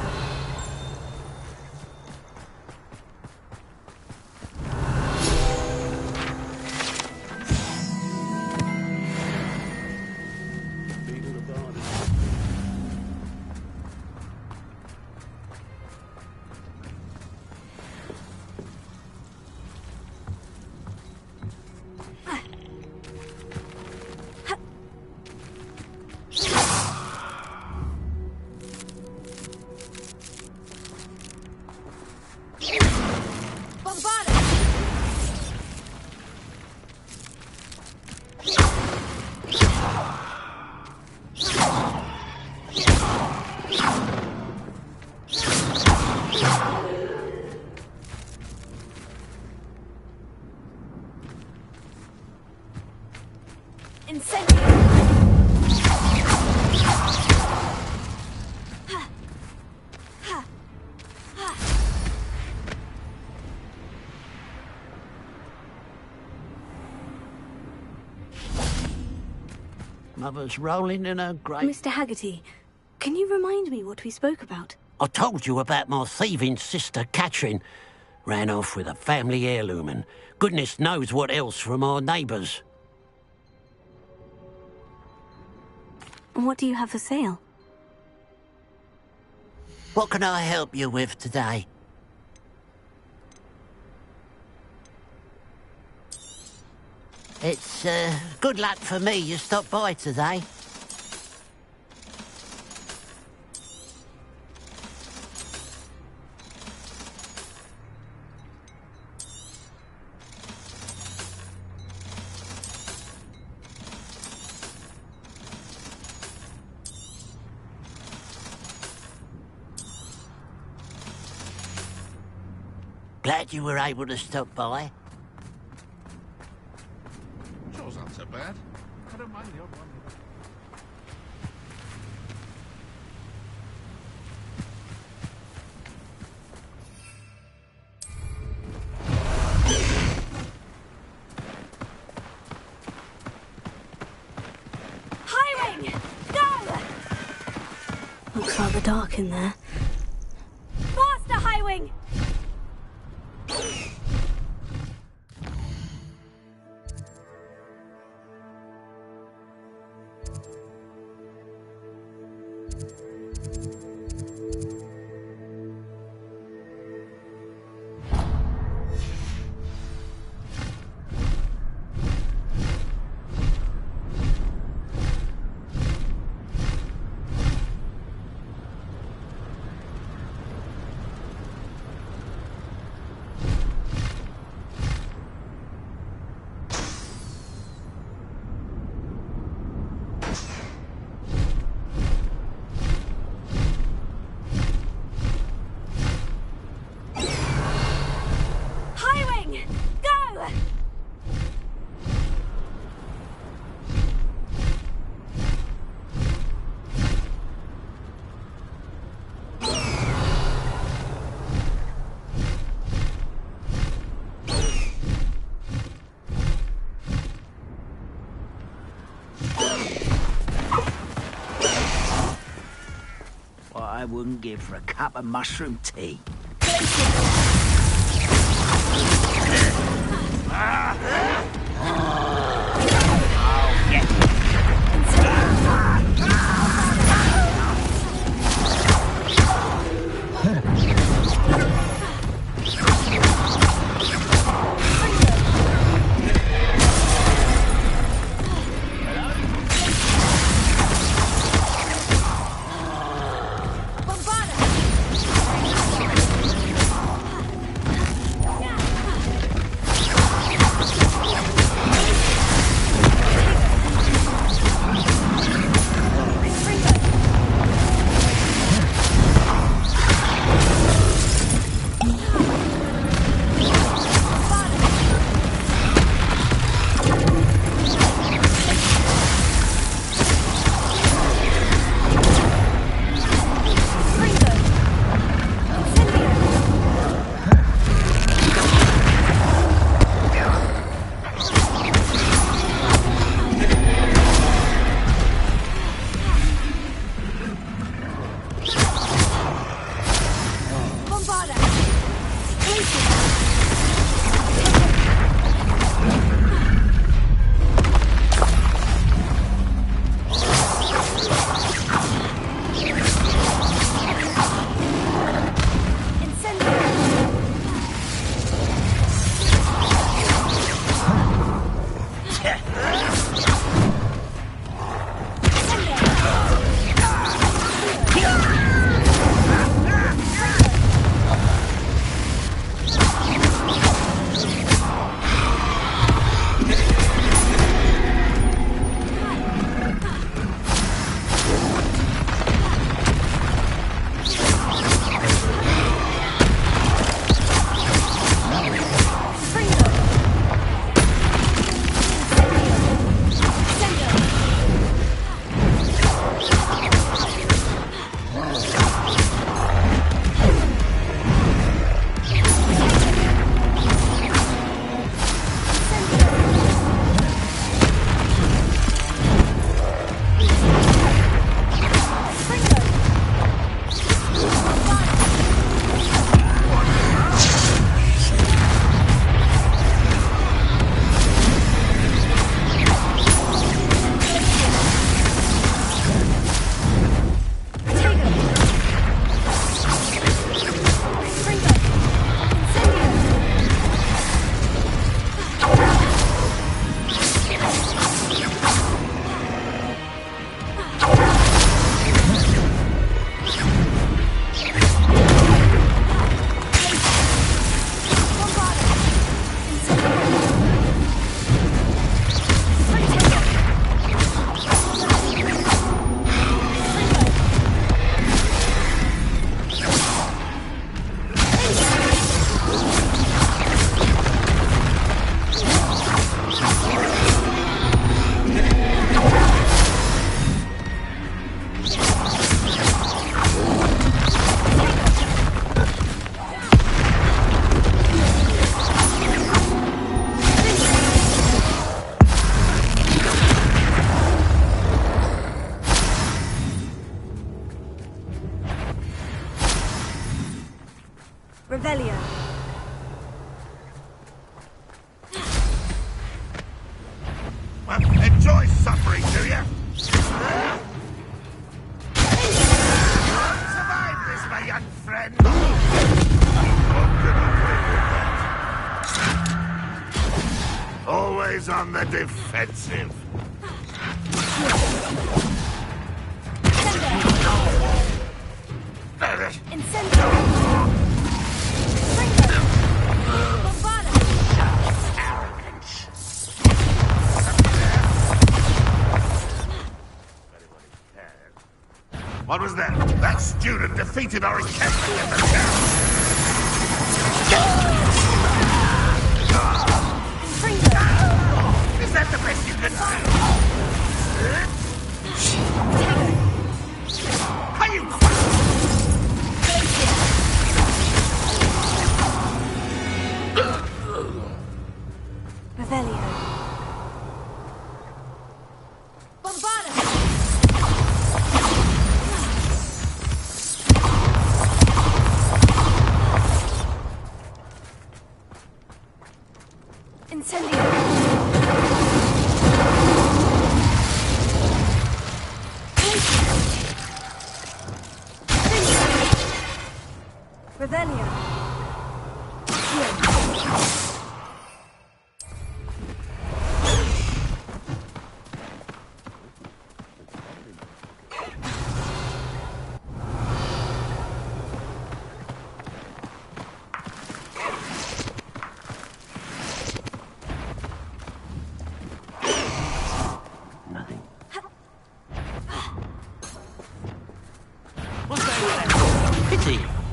incendiary. Mother's rolling in her grave. Mr. Haggerty, can you remind me what we spoke about? I told you about my thieving sister, Catherine. Ran off with a family heirloom and goodness knows what else from our neighbours. And what do you have for sale? What can I help you with today? It's, good luck for me you stopped by today. Glad you were able to stop by. Shore's not so bad. I don't mind the odd one. Highwing! Go! Looks rather dark in there. Faster, Highwing! I wouldn't give for a cup of mushroom tea. Enjoy suffering, do you? Survive this, my young friend. Always on the defensive. What was that? That student defeated our encampment in the town. Is that the best you can do? Are you? Revelio.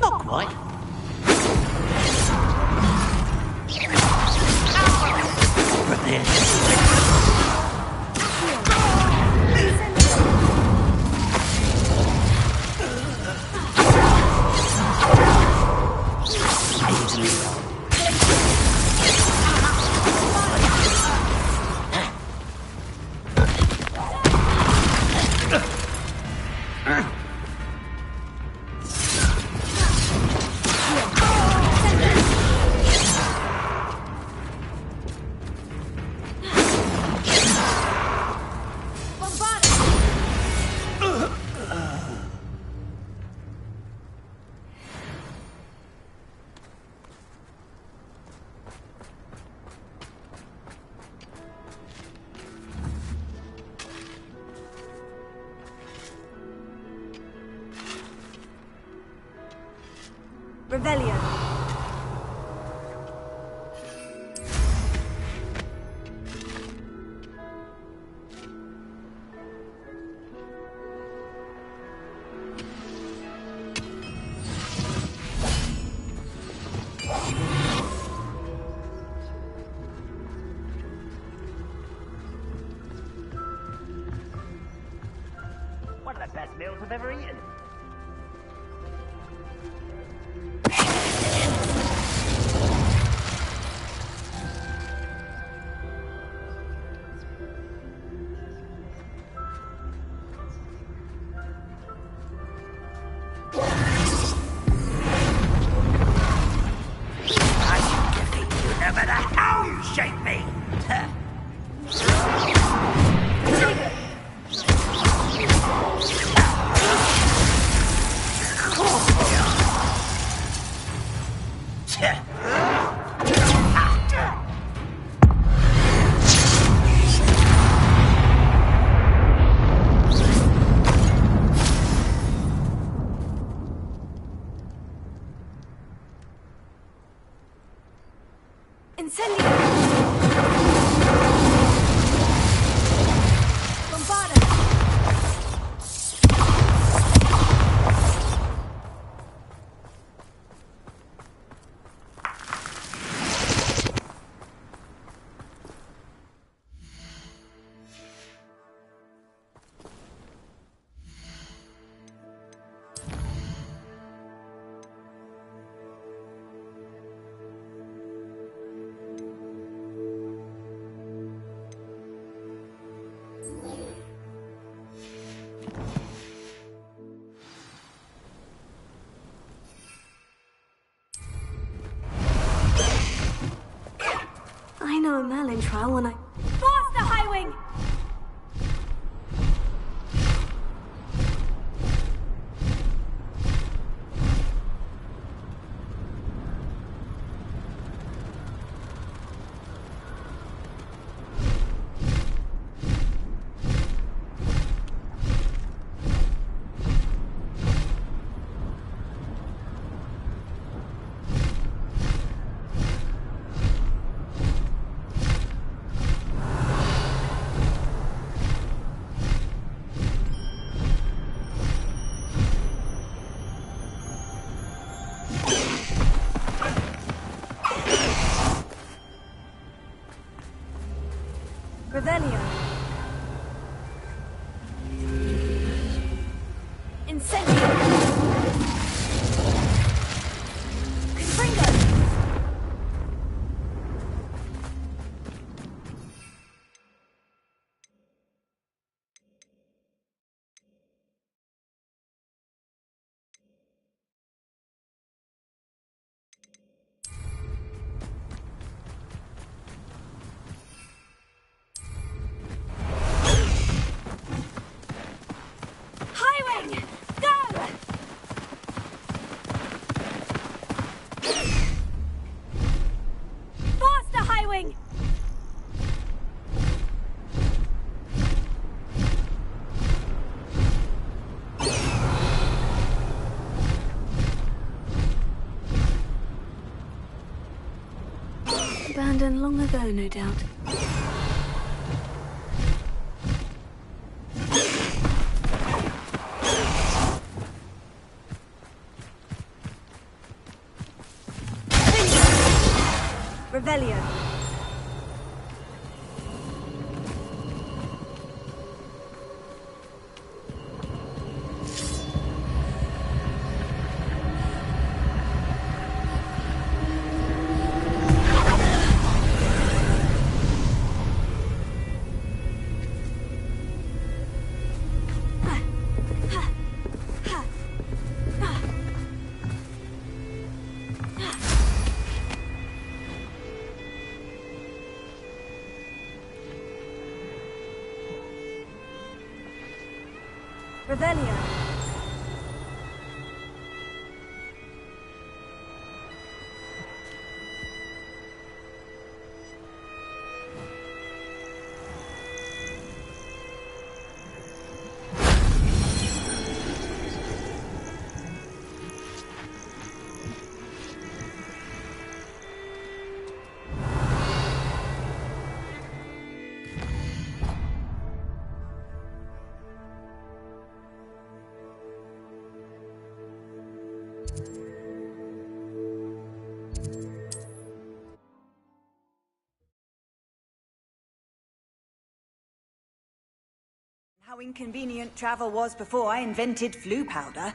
Not quite. But there. Revelio. One of the best meals I've ever eaten. No matter how you shape me! Revelio. Incendio. Confringo. Abandoned long ago, no doubt. Revelio. Revelio. How inconvenient travel was before I invented flu powder.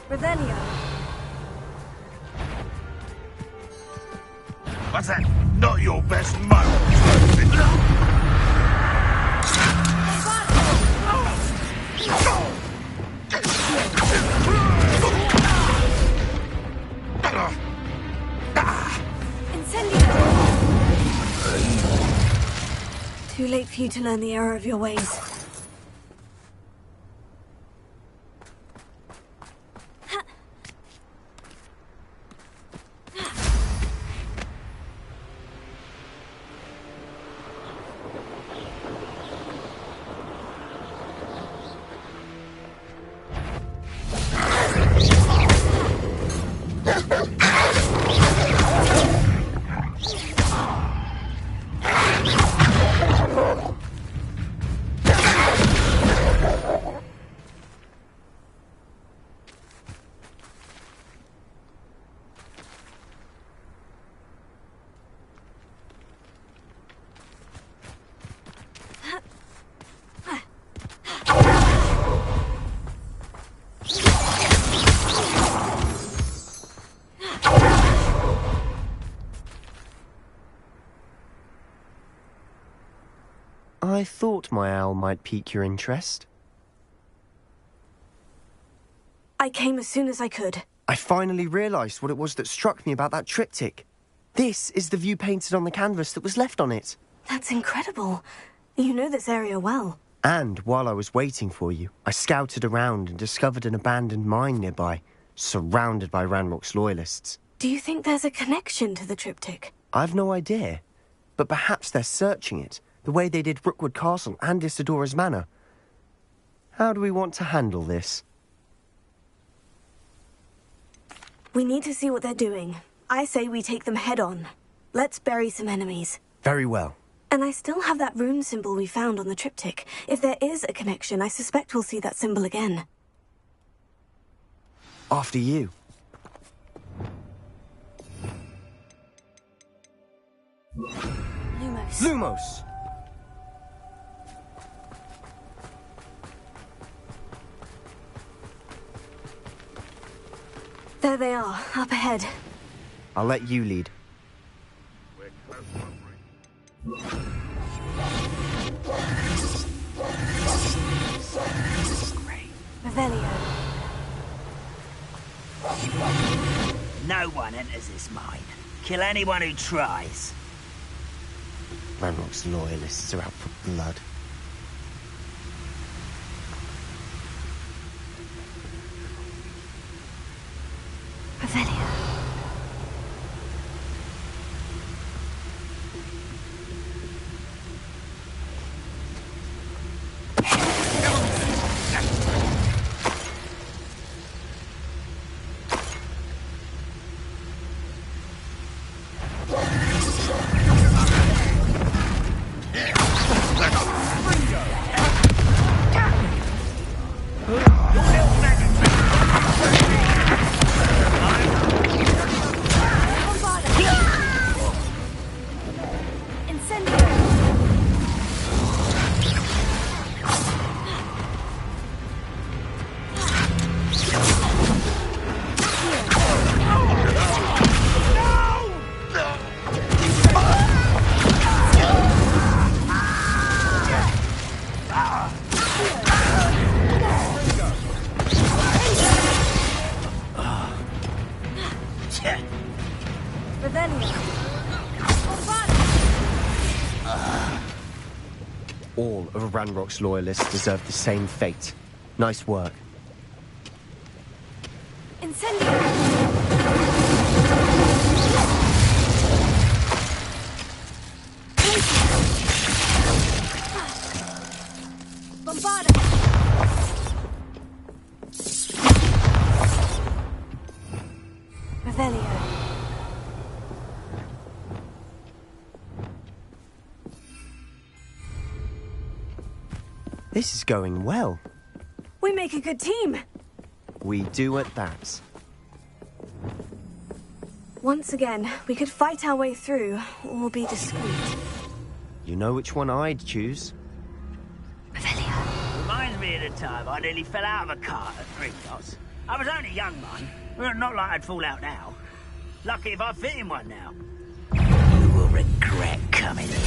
Revelio. What's that? Not your best moment. Too late for you to learn the error of your ways. I thought my owl might pique your interest. I came as soon as I could. I finally realised what it was that struck me about that triptych. This is the view painted on the canvas that was left on it. That's incredible. You know this area well. And while I was waiting for you, I scouted around and discovered an abandoned mine nearby, surrounded by Ranrock's loyalists. Do you think there's a connection to the triptych? I've no idea, but perhaps they're searching it, the way they did Rookwood Castle and Isidora's Manor. How do we want to handle this? We need to see what they're doing. I say we take them head on. Let's bury some enemies. Very well. And I still have that rune symbol we found on the triptych. If there is a connection, I suspect we'll see that symbol again. After you. Lumos. Lumos! There they are, up ahead. I'll let you lead. Revelio. No one enters this mine. Kill anyone who tries. Ranrock's loyalists are out for blood. Revelio. All of Ranrock's loyalists deserve the same fate. Nice work. This is going well. We make a good team. We do at that. Once again, we could fight our way through, or be discreet. You know which one I'd choose. Reminds me of the time I nearly fell out of a cart at Gringotts. I was only young, man. Well, not like I'd fall out now. Lucky if I fit in one now. You will regret coming here.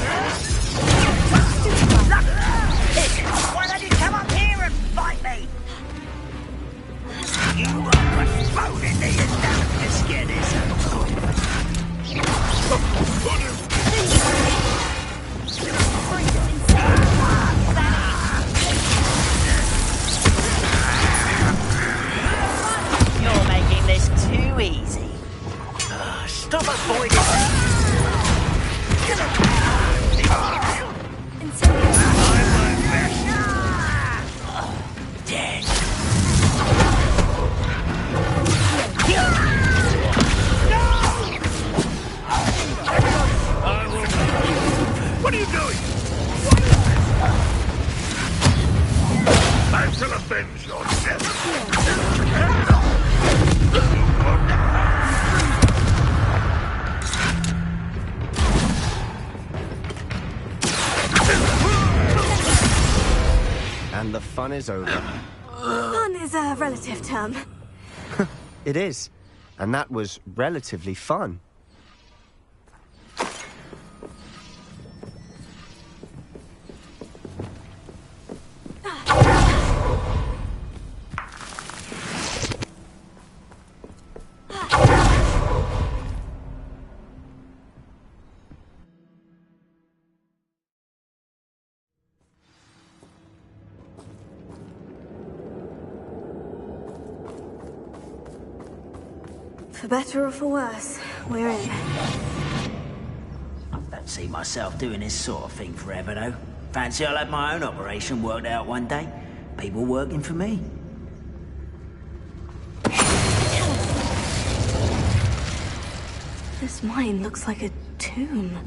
Why don't you come up here and fight me? You are exploding me down. Let's get this over You're making this too easy. Stop avoiding me. Dead. What are you doing? I shall avenge your death. And the fun is over. Fun is a relative term. It is. And that was relatively fun. For better or for worse, we're in. I don't see myself doing this sort of thing forever, though. Fancy I'll have my own operation worked out one day. People working for me. This mine looks like a tomb.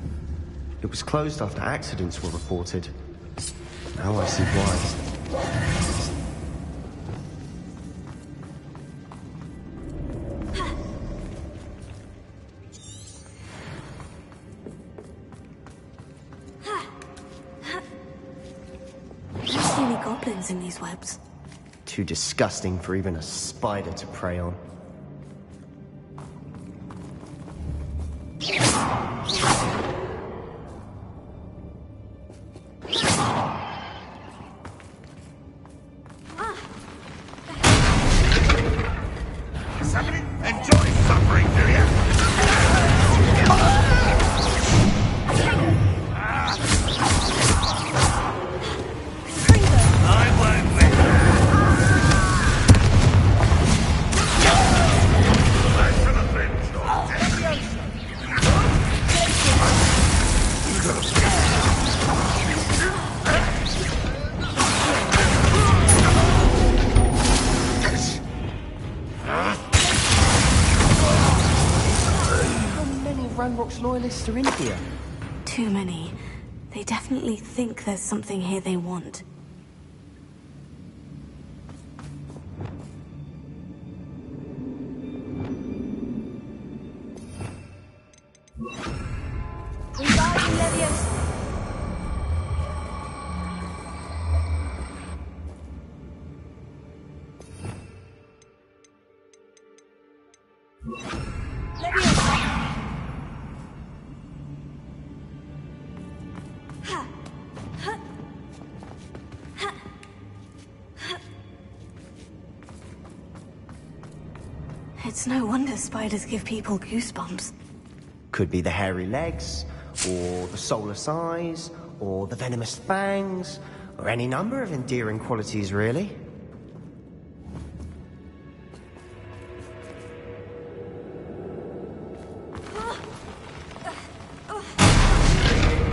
It was closed after accidents were reported. Now I see why. Goblins in these webs. Too disgusting for even a spider to prey on. Somebody enjoy suffering, do you? Loyalists are in here. Too many. They definitely think there's something here they want. It's no wonder spiders give people goosebumps. Could be the hairy legs, or the soulless eyes, or the venomous fangs, or any number of endearing qualities, really.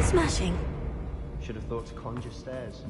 Smashing. Should have thought to conjure stairs.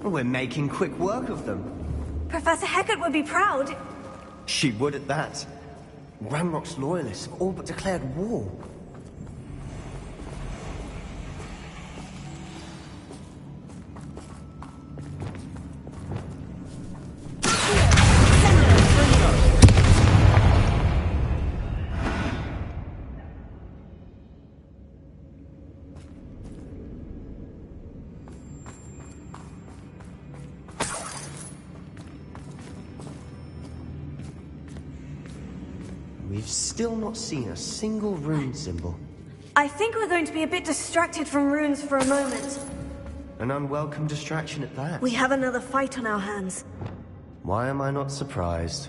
We're making quick work of them. Professor Hecat would be proud. She would at that. Ranrock's loyalists have all but declared war. We've still not seen a single rune symbol. I think we're going to be a bit distracted from runes for a moment. An unwelcome distraction at that. We have another fight on our hands. Why am I not surprised?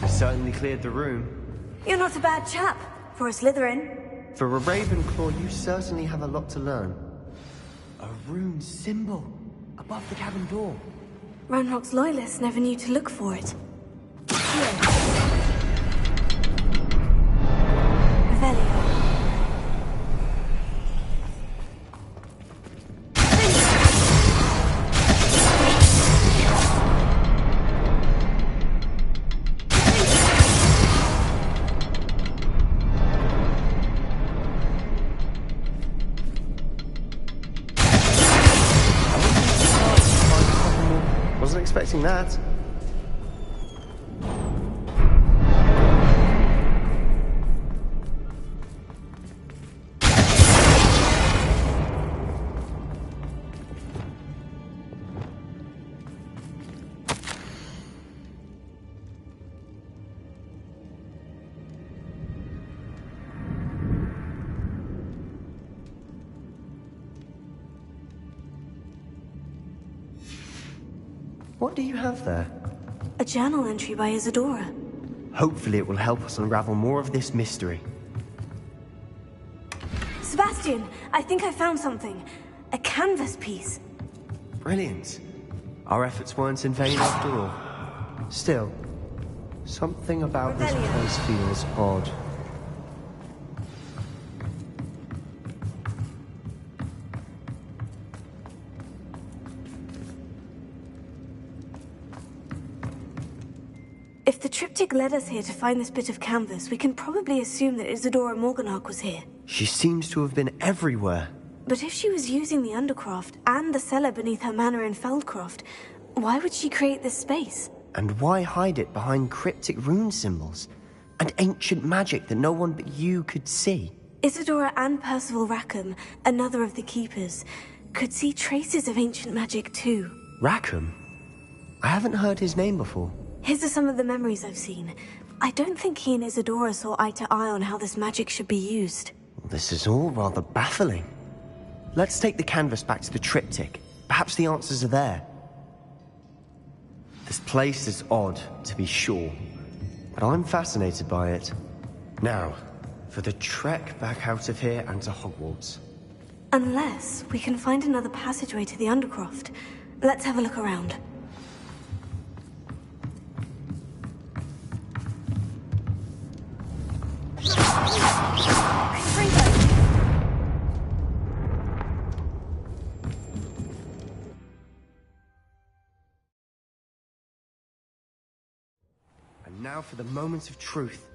Certainly cleared the room. You're not a bad chap for a Slytherin. For a Ravenclaw, you certainly have a lot to learn. A rune symbol above the cabin door. Ranrock's loyalists never knew to look for it. Revelio. Wasn't expecting that. What do you have there? A journal entry by Isadora. Hopefully it will help us unravel more of this mystery. Sebastian, I think I found something. A canvas piece. Brilliant. Our efforts weren't in vain after all. Still, something about this place feels odd. If the triptych led us here to find this bit of canvas, we can probably assume that Isadora Morganach was here. She seems to have been everywhere. But if she was using the Undercroft and the cellar beneath her manor in Feldcroft, why would she create this space? And why hide it behind cryptic rune symbols and ancient magic that no one but you could see? Isadora and Percival Rackham, another of the Keepers, could see traces of ancient magic too. Rackham? I haven't heard his name before. His are some of the memories I've seen. I don't think he and Isadora saw eye to eye on how this magic should be used. This is all rather baffling. Let's take the canvas back to the triptych. Perhaps the answers are there. This place is odd, to be sure, but I'm fascinated by it. Now, for the trek back out of here and to Hogwarts. Unless we can find another passageway to the Undercroft. Let's have a look around. And now for the moment of truth.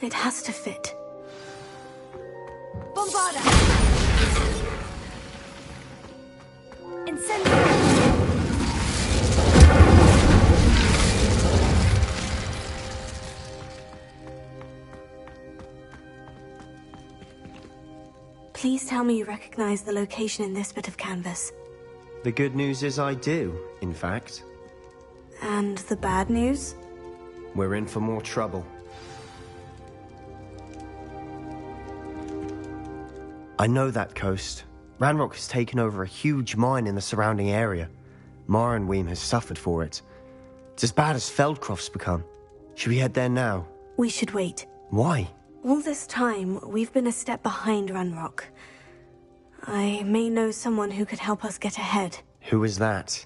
It has to fit. Bombarda! Incendio! Please tell me you recognize the location in this bit of canvas. The good news is I do, in fact. And the bad news? We're in for more trouble. I know that coast. Ranrock has taken over a huge mine in the surrounding area. Marrenweem has suffered for it. It's as bad as Feldcroft's become. Should we head there now? We should wait. Why? All this time, we've been a step behind Ranrock. I may know someone who could help us get ahead. Who is that?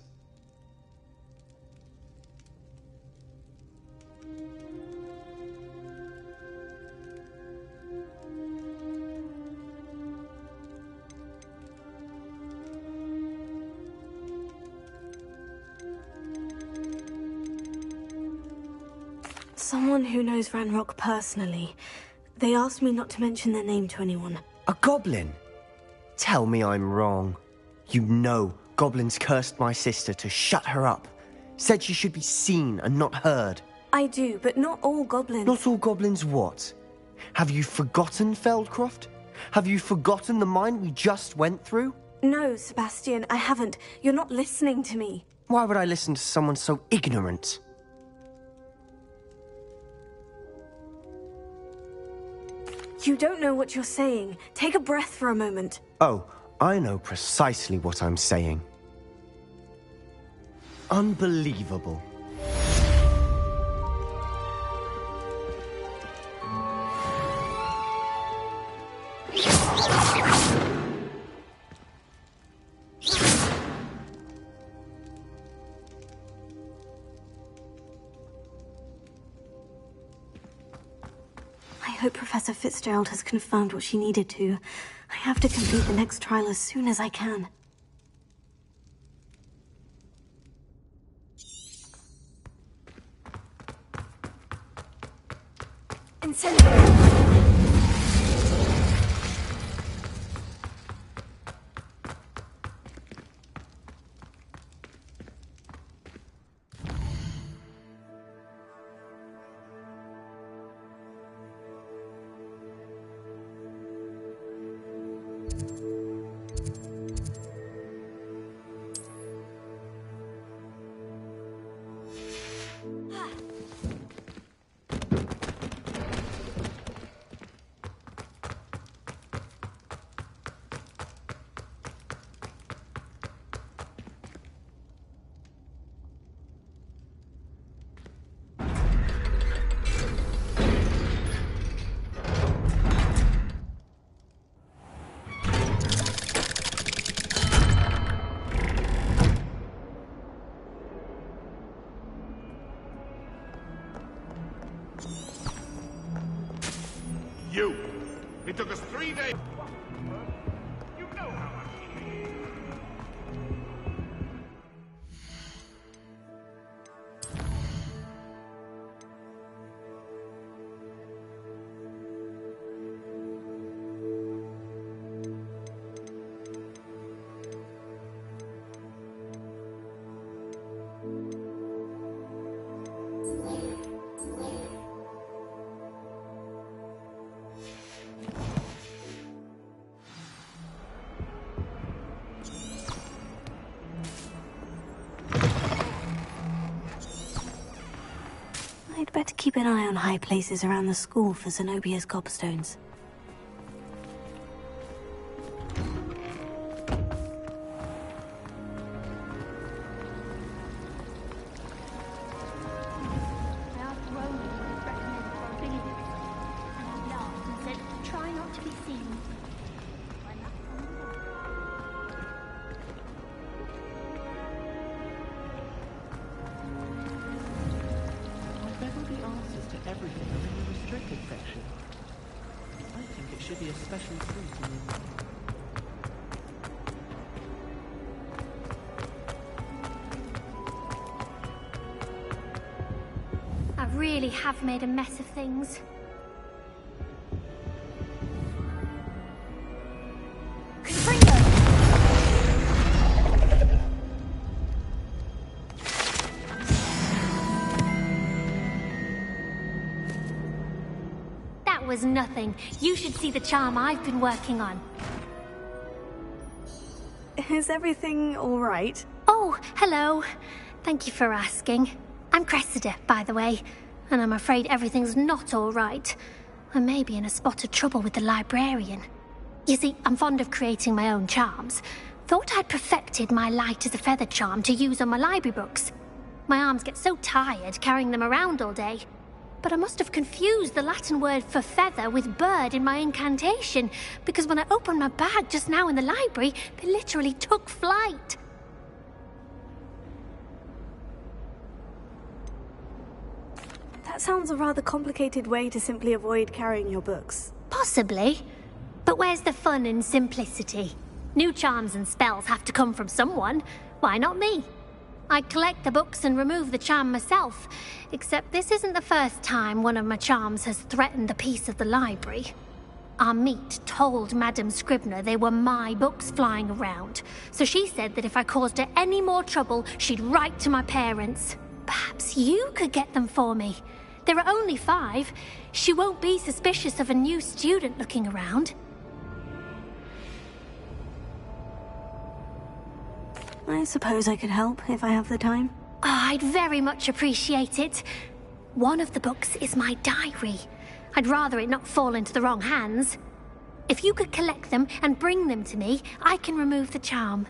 Someone who knows Ranrock personally. They asked me not to mention their name to anyone. A goblin? Tell me I'm wrong. You know goblins cursed my sister to shut her up. Said she should be seen and not heard. I do, but not all goblins. Not all goblins what? Have you forgotten Feldcroft? Have you forgotten the mine we just went through? No, Sebastian, I haven't. You're not listening to me. Why would I listen to someone so ignorant? You don't know what you're saying. Take a breath for a moment. Oh, I know precisely what I'm saying. Unbelievable. I hope Professor Fitzgerald has confirmed what she needed to. I have to complete the next trial as soon as I can. Incendio! You! It took us 3 days! You know how much better keep an eye on high places around the school for Zenobia's gobstones. Have made a mess of things. That was nothing. You should see the charm I've been working on. Is everything all right? Oh, hello. Thank you for asking. I'm Cressida, by the way. And I'm afraid everything's not all right. I may be in a spot of trouble with the librarian. You see, I'm fond of creating my own charms. Thought I'd perfected my light as a feather charm to use on my library books. My arms get so tired carrying them around all day. But I must have confused the Latin word for feather with bird in my incantation, because when I opened my bag just now in the library, they literally took flight. That sounds a rather complicated way to simply avoid carrying your books. Possibly. But where's the fun in simplicity? New charms and spells have to come from someone. Why not me? I collect the books and remove the charm myself. Except this isn't the first time one of my charms has threatened the peace of the library. Our meet told Madame Scribner they were my books flying around. So she said that if I caused her any more trouble, she'd write to my parents. Perhaps you could get them for me. There are only 5. She won't be suspicious of a new student looking around. I suppose I could help if I have the time. Oh, I'd very much appreciate it. One of the books is my diary. I'd rather it not fall into the wrong hands. If you could collect them and bring them to me, I can remove the charm.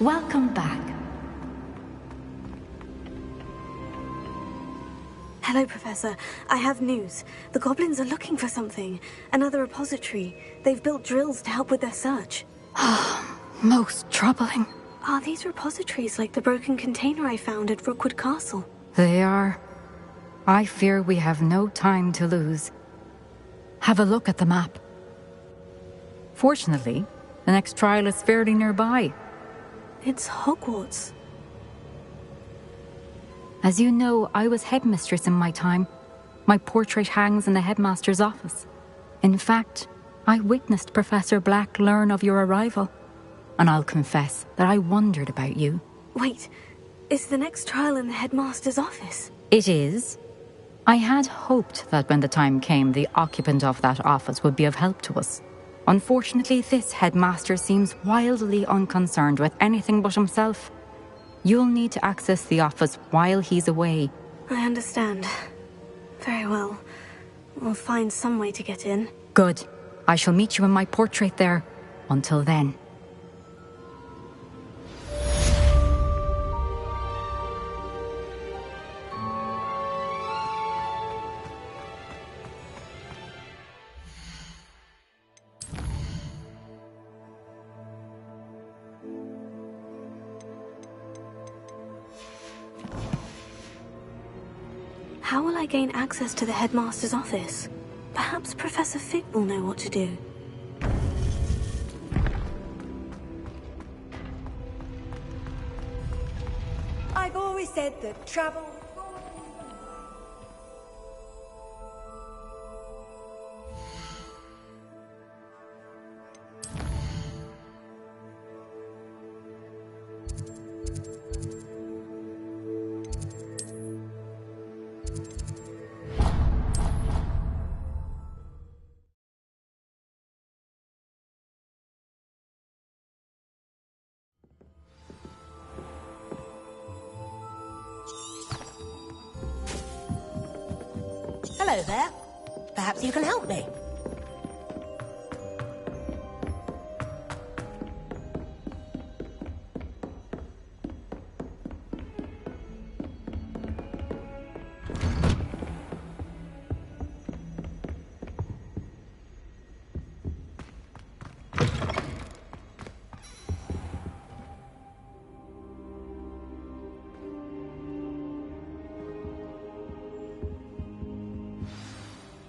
Welcome back. Hello, Professor. I have news. The goblins are looking for something. Another repository. They've built drills to help with their search. Most troubling. Are these repositories like the broken container I found at Rookwood Castle? They are. I fear we have no time to lose. Have a look at the map. Fortunately, the next trial is fairly nearby. It's Hogwarts. As you know, I was headmistress in my time. My portrait hangs in the headmaster's office. In fact, I witnessed Professor Black learn of your arrival. And I'll confess that I wondered about you. Wait, is the next trial in the headmaster's office? It is. I had hoped that when the time came, the occupant of that office would be of help to us. Unfortunately, this headmaster seems wildly unconcerned with anything but himself. You'll need to access the office while he's away. I understand. Very well. We'll find some way to get in. Good. I shall meet you in my portrait there. Until then. How will I gain access to the headmaster's office? Perhaps Professor Fig will know what to do. I've always said that travel... Hello there. Perhaps you can help me.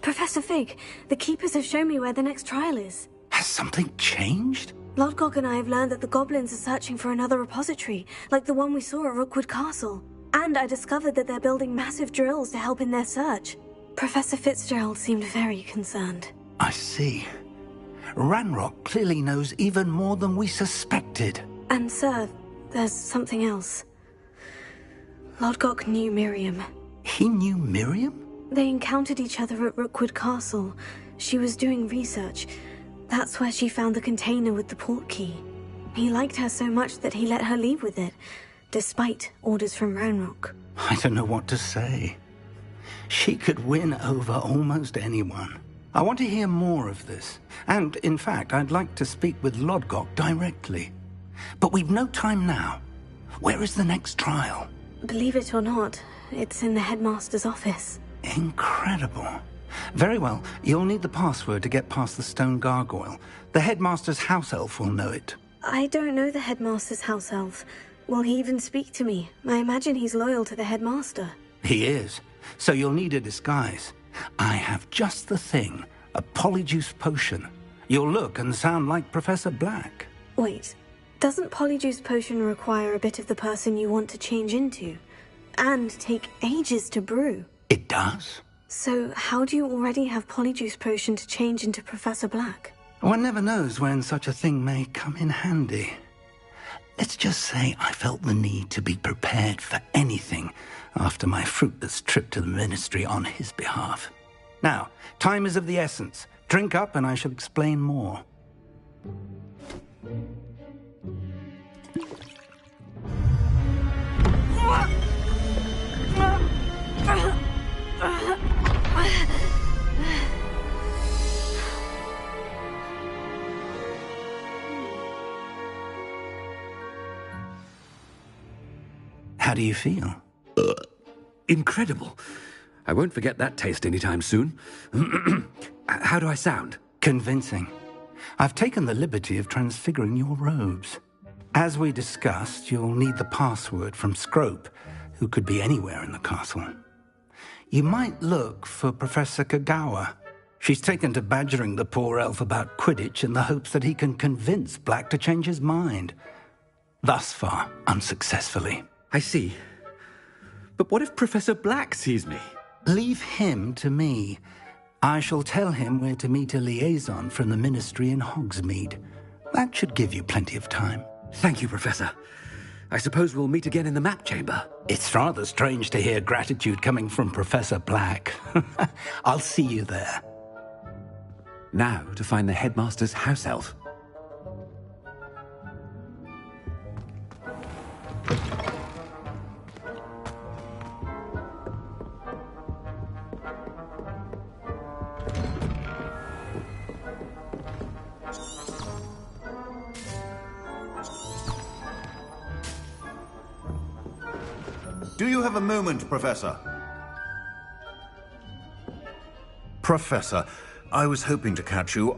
Professor Fig, the Keepers have shown me where the next trial is. Has something changed? Lodgok and I have learned that the goblins are searching for another repository, like the one we saw at Rookwood Castle. And I discovered that they're building massive drills to help in their search. Professor Fitzgerald seemed very concerned. I see. Ranrock clearly knows even more than we suspected. And sir, there's something else. Lodgok knew Miriam. He knew Miriam? They encountered each other at Rookwood Castle. She was doing research. That's where she found the container with the port key. He liked her so much that he let her leave with it, despite orders from Ranrock. I don't know what to say. She could win over almost anyone. I want to hear more of this. And, in fact, I'd like to speak with Lodgok directly. But we've no time now. Where is the next trial? Believe it or not, it's in the headmaster's office. Incredible. Very well, you'll need the password to get past the stone gargoyle. The headmaster's house elf will know it. I don't know the headmaster's house elf. Will he even speak to me? I imagine he's loyal to the headmaster. He is. So you'll need a disguise. I have just the thing. A polyjuice potion. You'll look and sound like Professor Black. Wait, doesn't polyjuice potion require a bit of the person you want to change into? And take ages to brew? It does. So how do you already have polyjuice potion to change into Professor Black? One never knows when such a thing may come in handy. Let's just say I felt the need to be prepared for anything after my fruitless trip to the Ministry on his behalf. Now, time is of the essence. Drink up and I shall explain more. How do you feel? Incredible. I won't forget that taste anytime soon. How do I sound? Convincing. I've taken the liberty of transfiguring your robes. As we discussed, you'll need the password from Scrope, who could be anywhere in the castle. You might look for Professor Kagawa. She's taken to badgering the poor elf about Quidditch in the hopes that he can convince Black to change his mind. Thus far, unsuccessfully. I see. But what if Professor Black sees me? Leave him to me. I shall tell him where to meet a liaison from the Ministry in Hogsmeade. That should give you plenty of time. Thank you, Professor. I suppose we'll meet again in the map chamber. It's rather strange to hear gratitude coming from Professor Black. I'll see you there. Now to find the headmaster's house elf. Do you have a moment, Professor? Professor, I was hoping to catch you.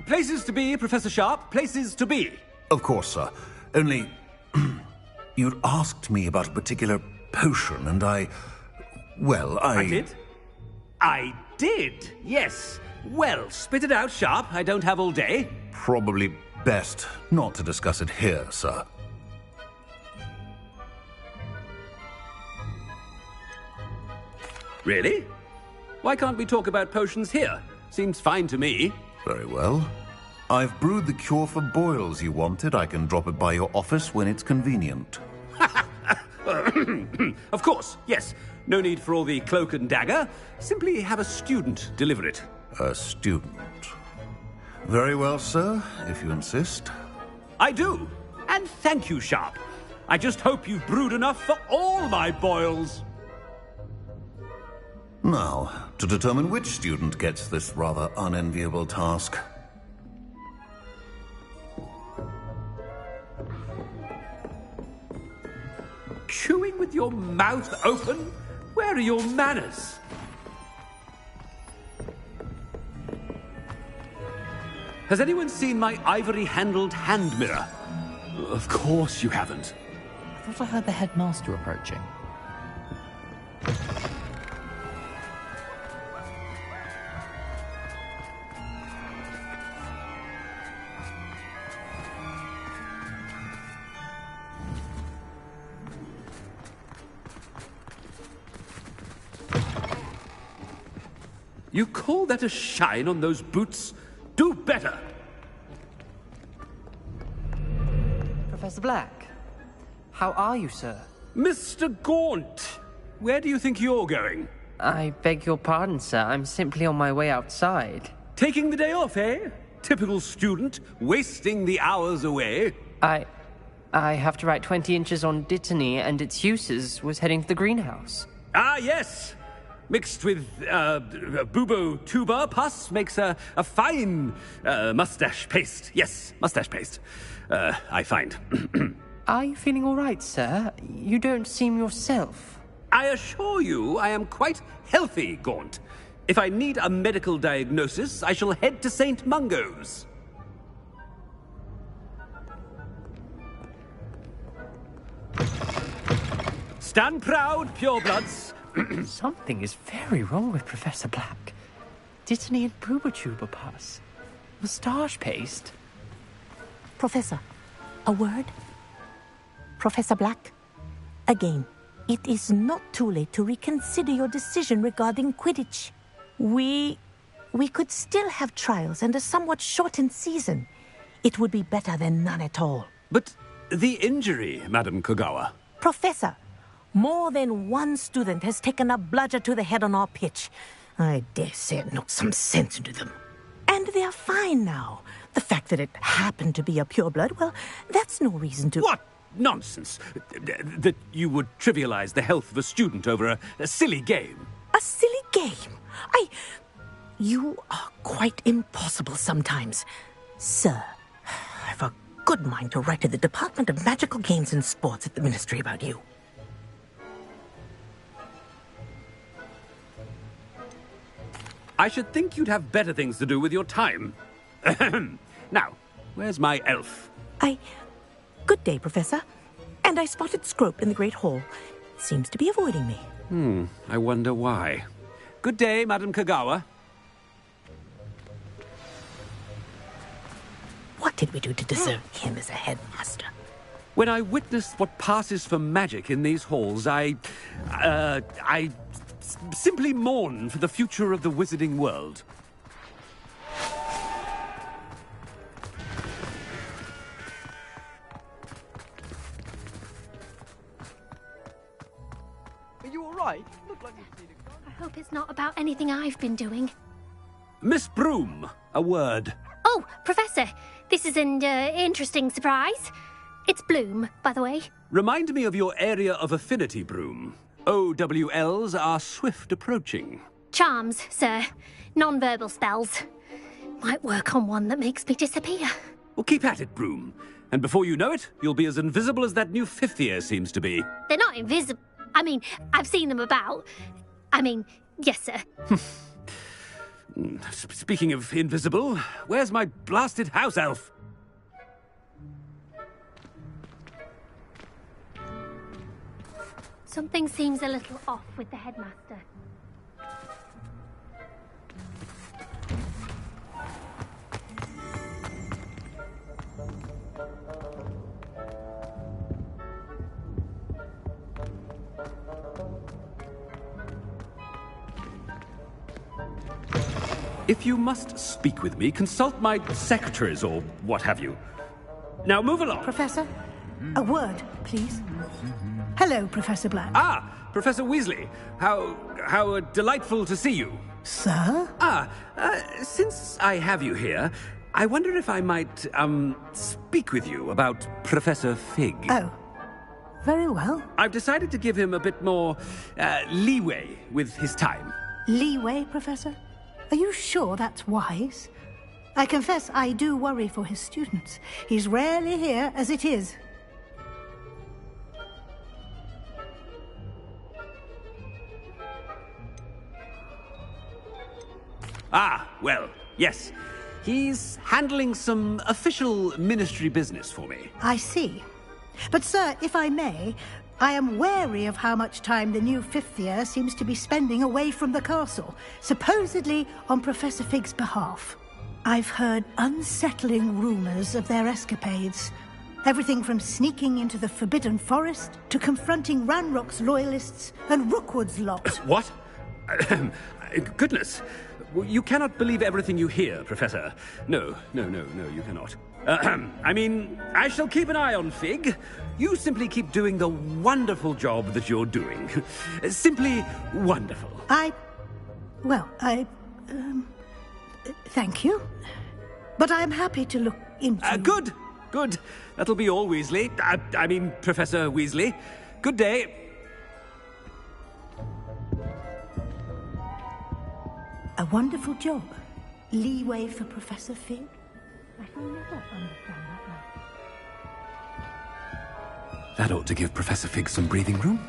Places to be, Professor Sharp. Places to be. Of course, sir. Only, you'd asked me about a particular potion, and I did? I did, yes. Well, spit it out, Sharp. I don't have all day. Probably best not to discuss it here, sir. Really? Why can't we talk about potions here? Seems fine to me. Very well. I've brewed the cure for boils you wanted. I can drop it by your office when it's convenient. Of course, yes. No need for all the cloak and dagger. Simply have a student deliver it. A student? Very well, sir, if you insist. I do. And thank you, Sharp. I just hope you've brewed enough for all my boils. Now, to determine which student gets this rather unenviable task. Chewing with your mouth open? Where are your manners? Has anyone seen my ivory-handled hand mirror? Of course you haven't. I thought I heard the headmaster approaching. You call that a shine on those boots? Do better! Professor Black, how are you, sir? Mr. Gaunt, where do you think you're going? I beg your pardon, sir. I'm simply on my way outside. Taking the day off, eh? Typical student, wasting the hours away. I have to write 20 inches on Dittany and its uses. Was heading to the greenhouse. Ah, yes! Mixed with bubo tuber pus makes a fine mustache paste. Yes, mustache paste. I find. Are you feeling all right, sir? You don't seem yourself. I assure you I am quite healthy, Gaunt. If I need a medical diagnosis, I shall head to St. Mungo's. Stand proud, purebloods. Something is very wrong with Professor Black. Dittany and Bubotuber pus. Moustache paste. Professor, a word? Professor Black, again, it is not too late to reconsider your decision regarding Quidditch. We could still have trials and a somewhat shortened season. It would be better than none at all. But the injury, Madam Kagawa. Professor, more than one student has taken a bludger to the head on our pitch. I dare say it knocked some sense into them. And they're fine now. The fact that it happened to be a pureblood, well, that's no reason to... What nonsense! That you would trivialize the health of a student over a silly game. A silly game? You are quite impossible sometimes. Sir, I've a good mind to write to the Department of Magical Games and Sports at the Ministry about you. I should think you'd have better things to do with your time. Now, where's my elf? Good day, Professor. And I spotted Scrope in the Great Hall. Seems to be avoiding me. I wonder why. Good day, Madam Kagawa. What did we do to deserve him as a headmaster? When I witnessed what passes for magic in these halls, I simply mourn for the future of the wizarding world. Are you all right? Look like you need a... I hope it's not about anything I've been doing. Miss Broom, a word. Oh, Professor, this is an interesting surprise. It's Bloom, by the way. Remind me of your area of affinity, Broom. OWLs are swift approaching. Charms, sir. Non-verbal spells. Might work on one that makes me disappear. Well, keep at it, Broom. And before you know it, you'll be as invisible as that new fifth year seems to be. They're not invisible. I mean, I've seen them about. Yes, sir. Speaking of invisible, where's my blasted house elf? Something seems a little off with the headmaster. If you must speak with me, consult my secretaries or what have you. Now move along. Professor, a word, please. Hello, Professor Black. Ah, Professor Weasley. How delightful to see you. Sir? Since I have you here, I wonder if I might, speak with you about Professor Fig. Oh, very well. I've decided to give him a bit more, leeway with his time. Leeway, Professor? Are you sure that's wise? I confess I do worry for his students. He's rarely here as it is. Ah, well, yes. He's handling some official ministry business for me. I see. But, sir, if I may, I am wary of how much time the new fifth year seems to be spending away from the castle, supposedly on Professor Fig's behalf. I've heard unsettling rumors of their escapades. Everything from sneaking into the Forbidden Forest to confronting Ranrock's loyalists and Rookwood's lot. What? Goodness. You cannot believe everything you hear, Professor. No, you cannot. I shall keep an eye on Fig. You simply keep doing the wonderful job that you're doing. Simply wonderful. Thank you. But I'm happy to look into... Good. That'll be all, Weasley. Professor Weasley. Good day. A wonderful job. Leeway for Professor Fig? I shall never understand that now. That ought to give Professor Fig some breathing room.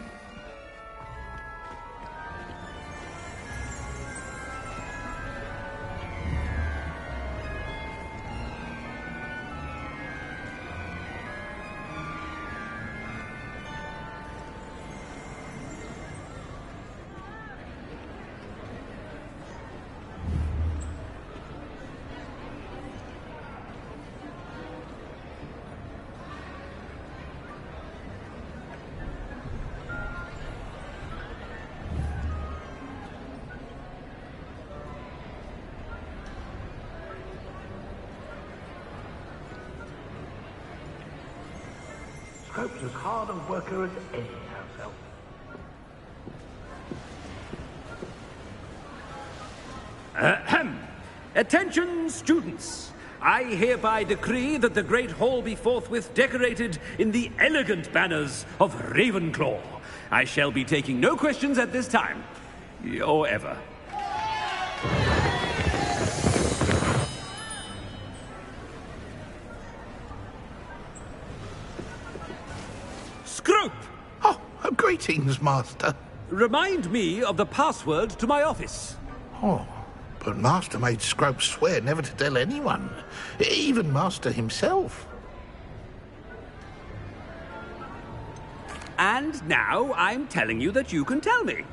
Scope's as hard a worker as any house elf. Attention, students! I hereby decree that the Great Hall be forthwith decorated in the elegant banners of Ravenclaw. I shall be taking no questions at this time. Or ever. Greetings, Master. Remind me of the password to my office. Oh, but Master made Scrope swear never to tell anyone, even Master himself. And now I'm telling you that you can tell me.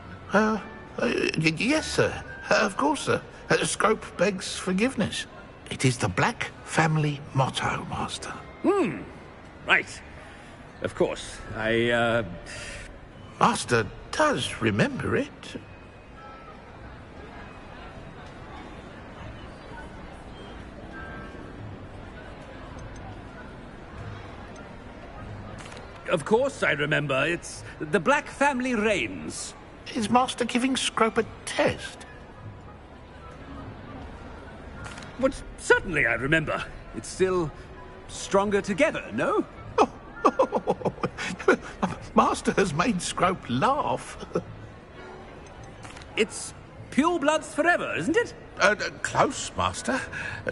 Yes, sir. Of course, sir. Scrope begs forgiveness. It is the Black family motto, Master. Right. Of course. Master does remember it. Of course I remember. It's the Black family reigns. Is Master giving Scrope a test? But certainly I remember. It's still stronger together, no? Master has made Scrope laugh. It's pure bloods forever, isn't it? Close, Master.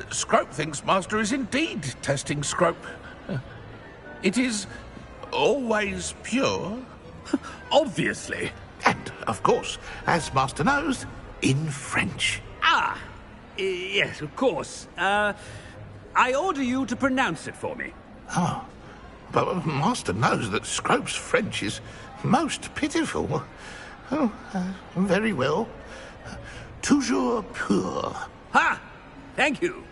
Scrope thinks Master is indeed testing Scrope. It is always pure. Obviously. And, of course, as Master knows, in French. Ah! Yes, of course. I order you to pronounce it for me. Oh, but Master knows that Scrope's French is most pitiful. Oh, very well. Toujours pur. Ha! Thank you.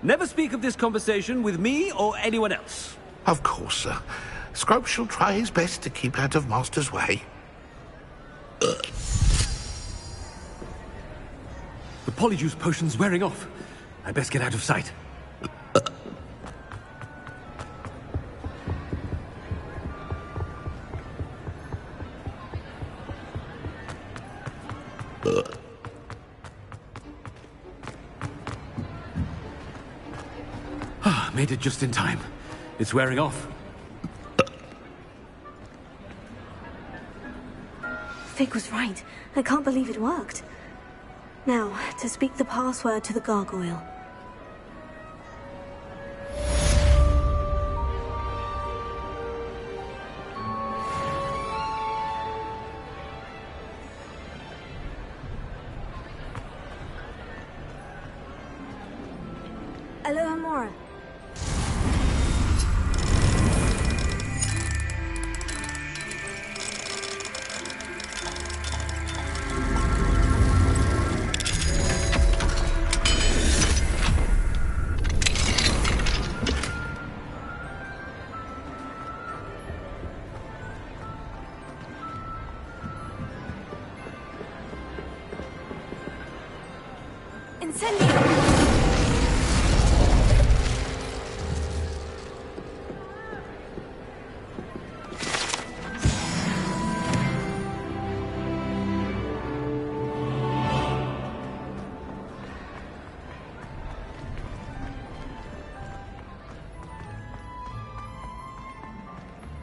Never speak of this conversation with me or anyone else. Of course, sir. Scrope shall try his best to keep out of Master's way. The polyjuice potion's wearing off. I best get out of sight. Made it just in time. It's wearing off. Fig was right. I can't believe it worked. Now, to speak the password to the gargoyle. Aloha Mora.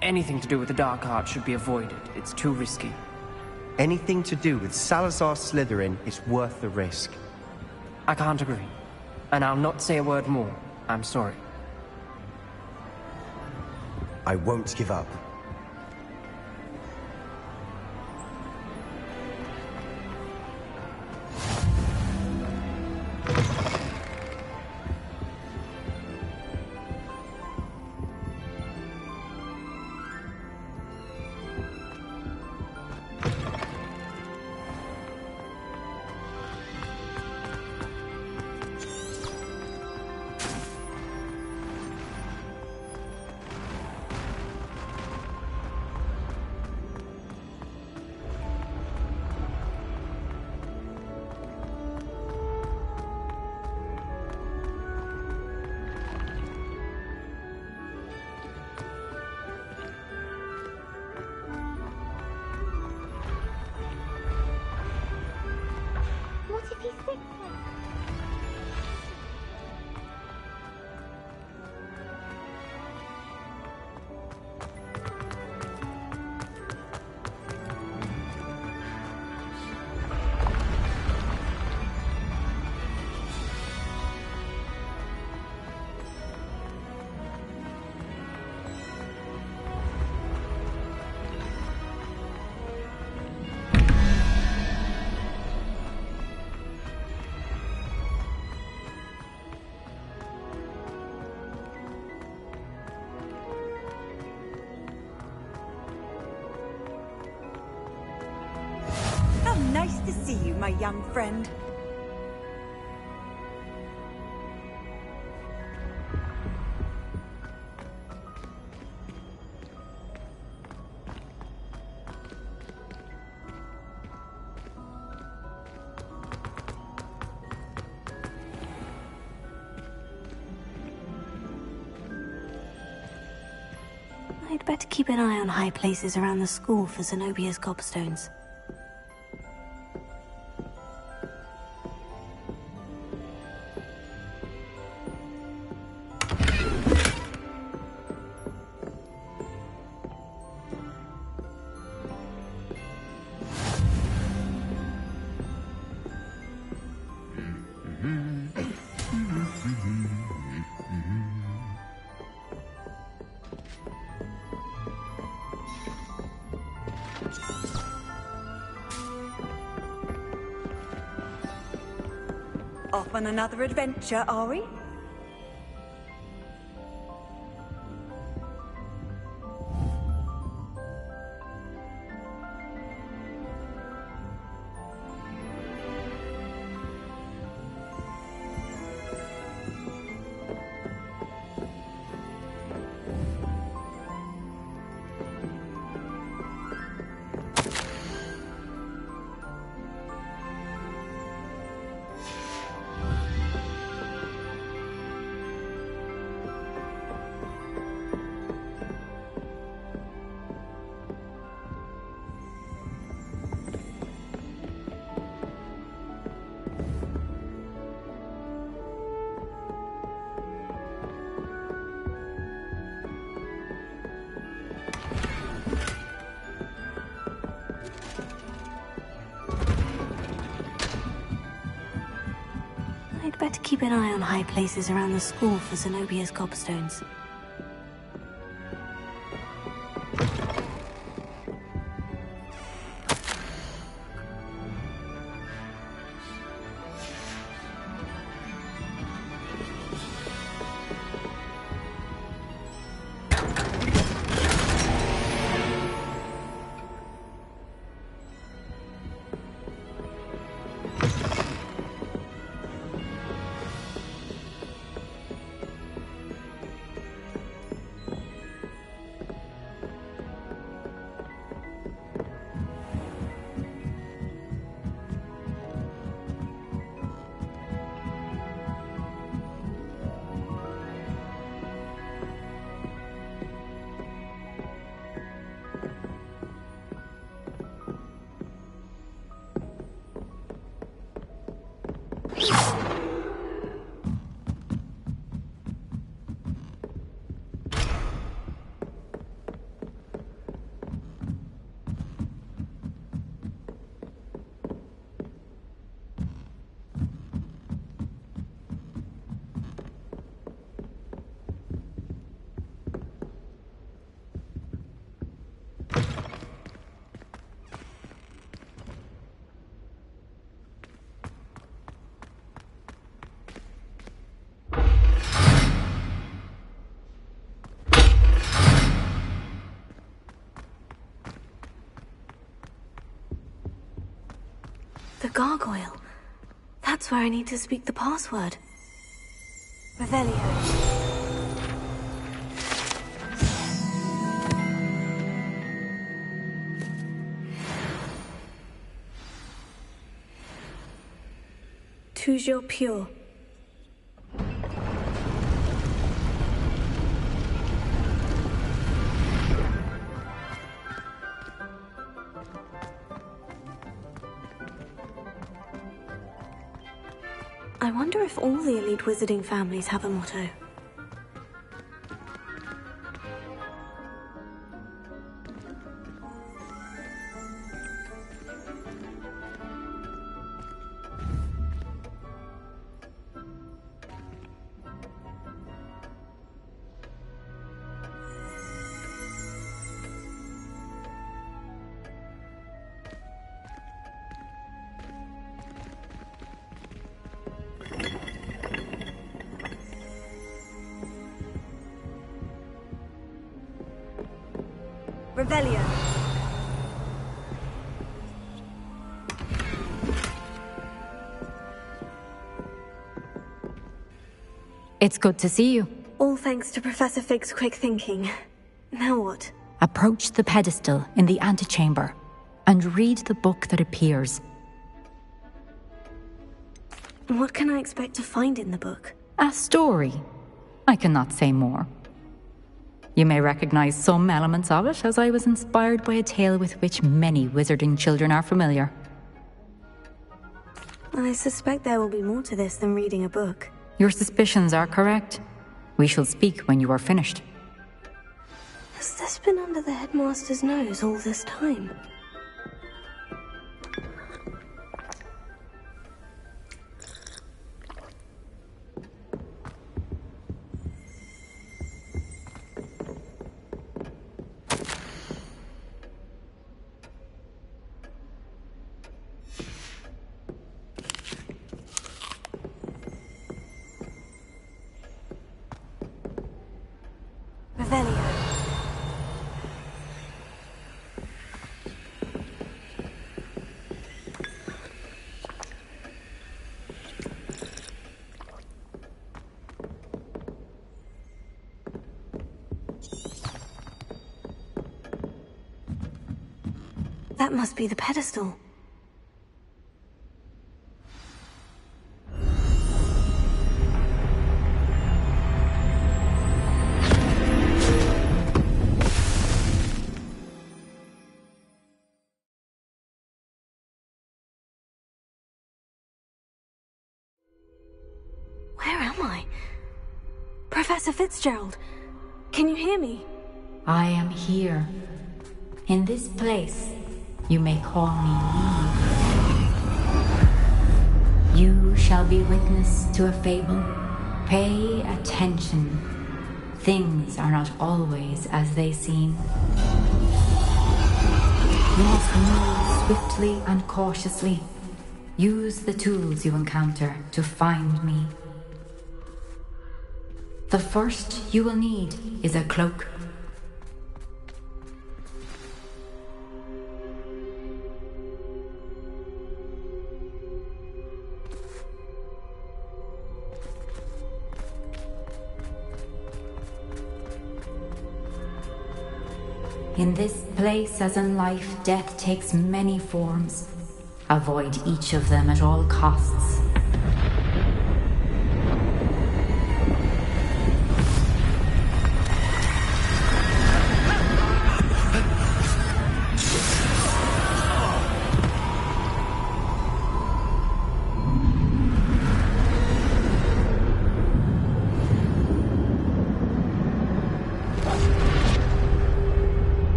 Anything to do with the dark art should be avoided. It's too risky. Anything to do with Salazar Slytherin is worth the risk. I can't agree. And I'll not say a word more. I'm sorry. I won't give up. see you, my young friend. I'd better keep an eye on high places around the school for Zenobia's gobstones. Off on another adventure, are we? I'd better keep an eye on high places around the school for Zenobia's gobstones. The gargoyle. That's where I need to speak the password. Revelio. Toujours pure. I wonder if all the elite wizarding families have a motto. Revelio. It's good to see you. All thanks to Professor Fig's quick thinking. Now what? Approach the pedestal in the antechamber and read the book that appears. What can I expect to find in the book? A story. I cannot say more. You may recognize some elements of it, as I was inspired by a tale with which many wizarding children are familiar. I suspect there will be more to this than reading a book. Your suspicions are correct. We shall speak when you are finished. Has this been under the headmaster's nose all this time? That must be the pedestal. Where am I? Professor Fitzgerald, can you hear me? I am here. In this place, you may call me Eve. You shall be witness to a fable. Pay attention. Things are not always as they seem. You must move swiftly and cautiously. Use the tools you encounter to find me. The first you will need is a cloak. In this place, as in life, death takes many forms. Avoid each of them at all costs.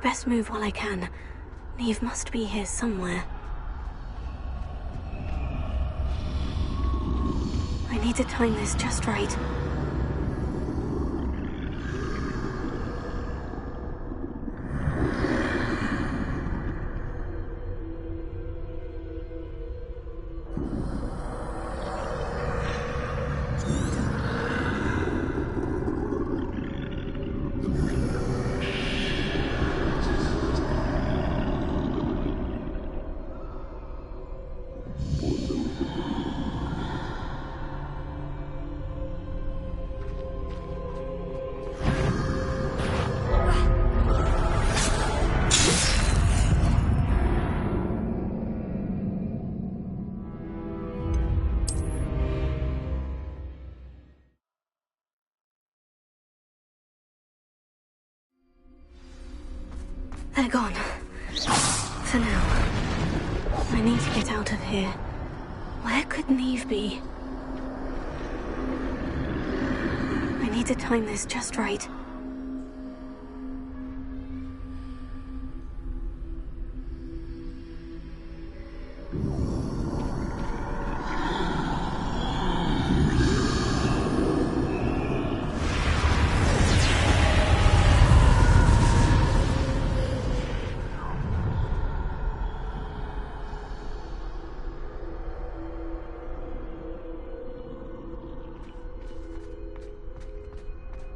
Best move while I can. Neve must be here somewhere. I need to time this just right. They're gone. For now. I need to get out of here. Where could Neve be? I need to time this just right.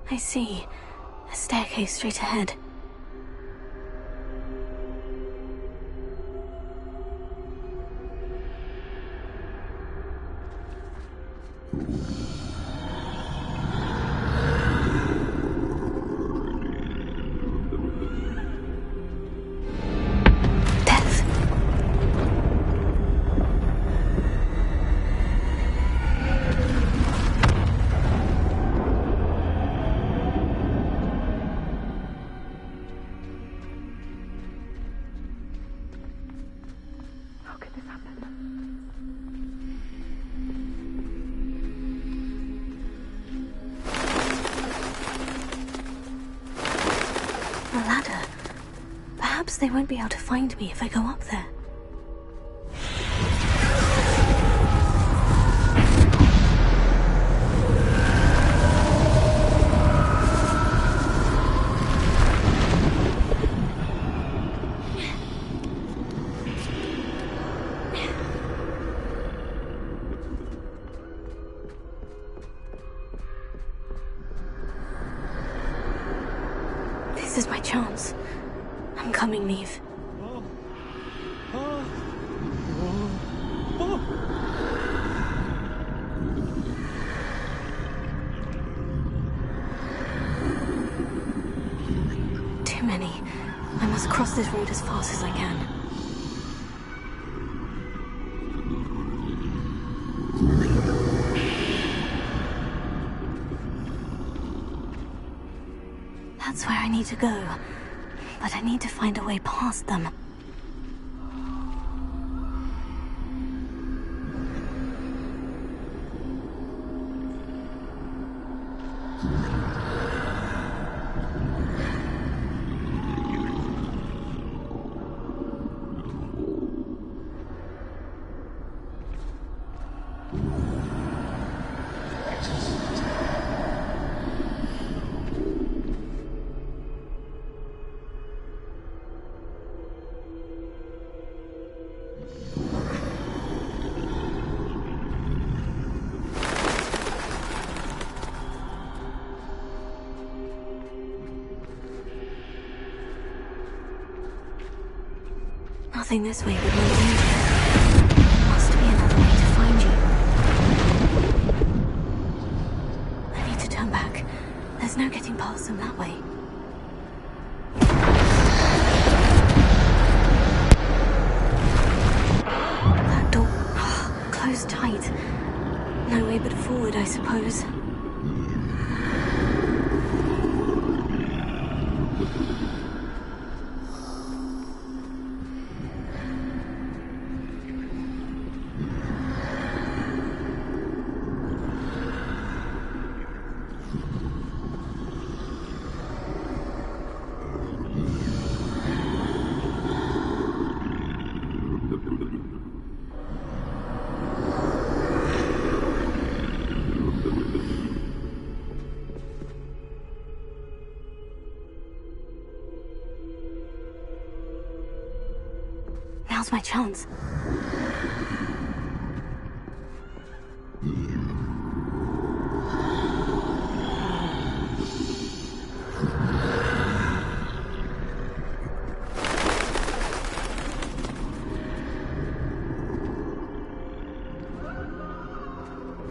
I see. A staircase straight ahead. They won't be able to find me if I go up there. This is my chance. I'm coming, Neve. Too many. I must cross this road as fast as I can. That's where I need to go. But I need to find a way past them. Nothing this way would lead me. Must be another way to find you. I need to turn back. There's no getting past them that way. That door... closed tight. No way but forward, I suppose. Now's my chance.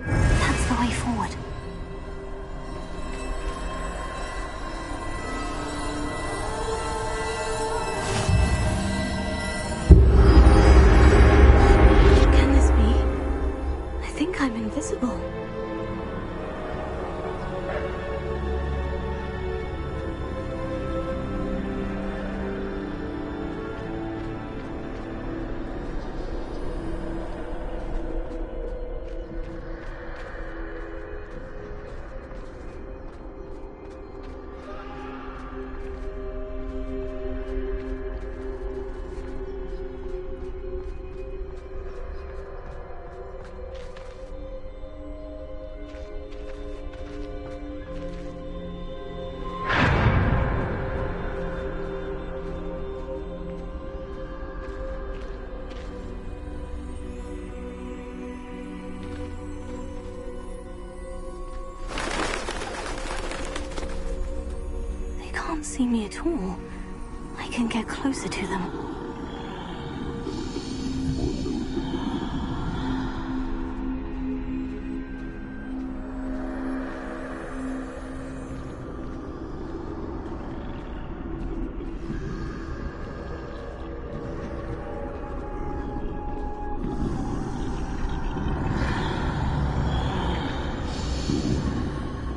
That's the way forward. see me at all. I can get closer to them.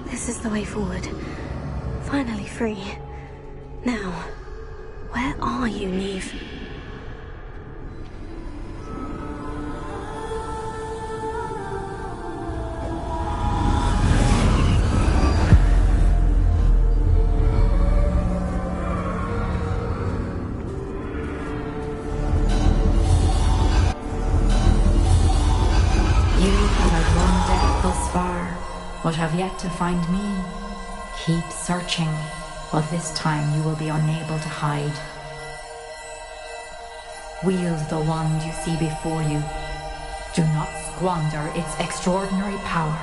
This is the way forward. Finally free. Now, where are you, Neve? You have outrun death thus far, but have yet to find me. Keep searching, but this time you will be unable to hide. Wield the wand you see before you. Do not squander its extraordinary power.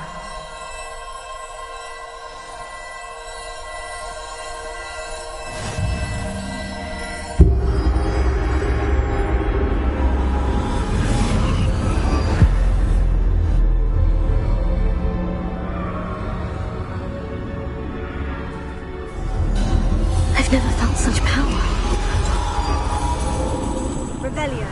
I've never felt such power. Revelio.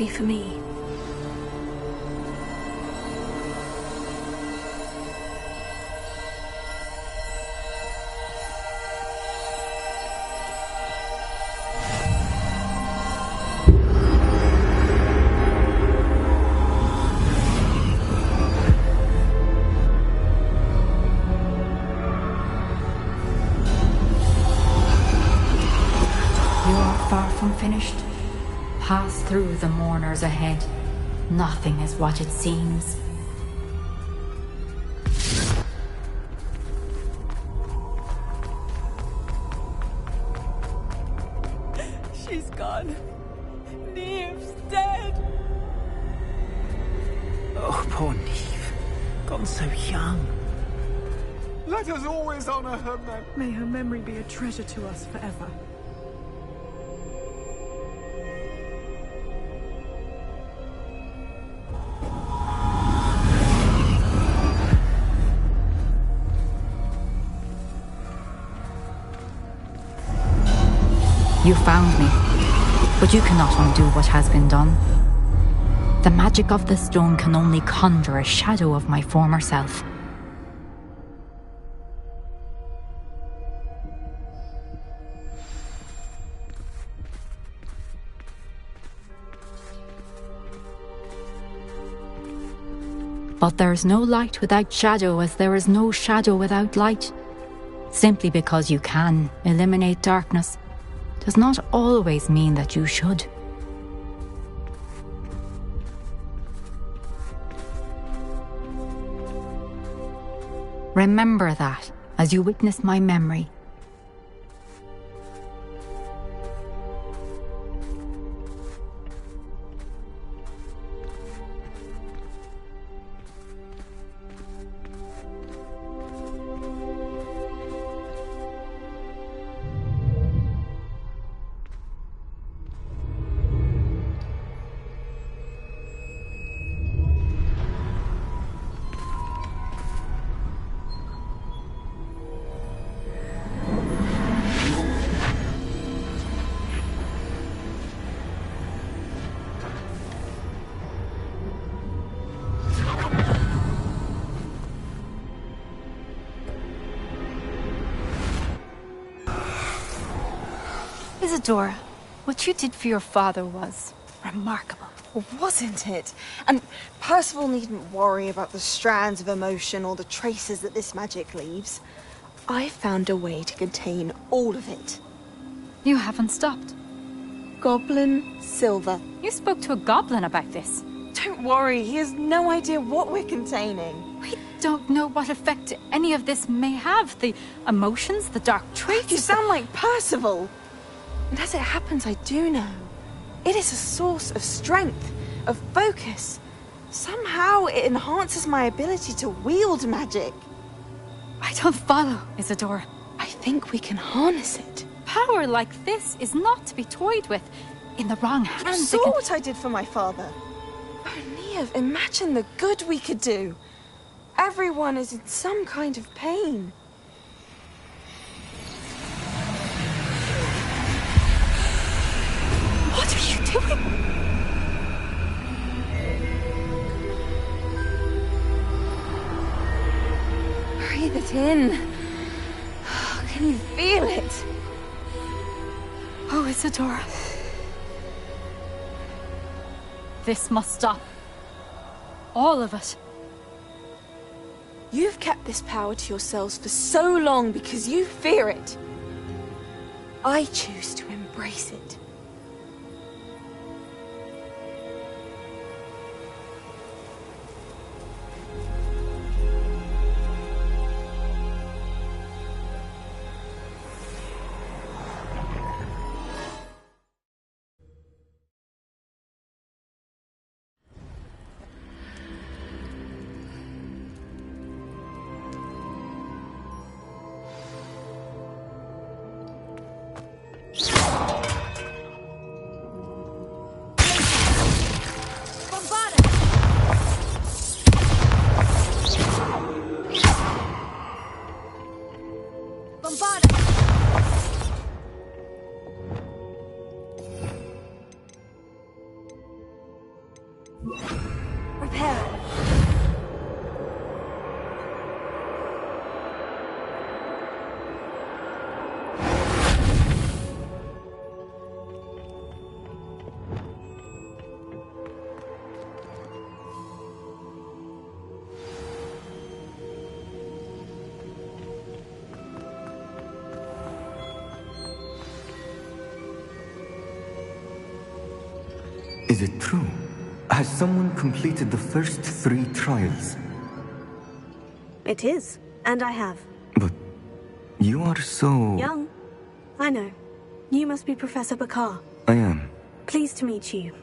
be for me. Finished. Pass through the mourners ahead. Nothing is what it seems. She's gone. Neve's dead. Oh, poor Neve. Gone so young. Let us always honor her memory. May her memory be a treasure to us forever. You found me, but you cannot undo what has been done. The magic of the stone can only conjure a shadow of my former self. But there is no light without shadow, as there is no shadow without light. Simply because you can eliminate darkness does not always mean that you should. Remember that as you witness my memory. Isadora, what you did for your father was remarkable. Wasn't it? And Percival needn't worry about the strands of emotion or the traces that this magic leaves. I found a way to contain all of it. You haven't stopped. Goblin Silver. You spoke to a goblin about this. Don't worry, he has no idea what we're containing. We don't know what effect any of this may have. The emotions, the dark traits. You sound like Percival. And as it happens, I do know. It is a source of strength, of focus. Somehow it enhances my ability to wield magic. I don't follow, Isadora. I think we can harness it. Power like this is not to be toyed with. In the wrong hands, You saw what I did for my father. Oh, Neve, imagine the good we could do. Everyone is in some kind of pain. What are you doing? Breathe it in. Can you feel it? Oh, Isadora. This must stop. All of it. You've kept this power to yourselves for so long because you fear it. I choose to embrace it. it true? Has someone completed the first 3 trials? It is, and I have. But you are so... Young. I know. You must be Professor Bakar. I am. Pleased to meet you.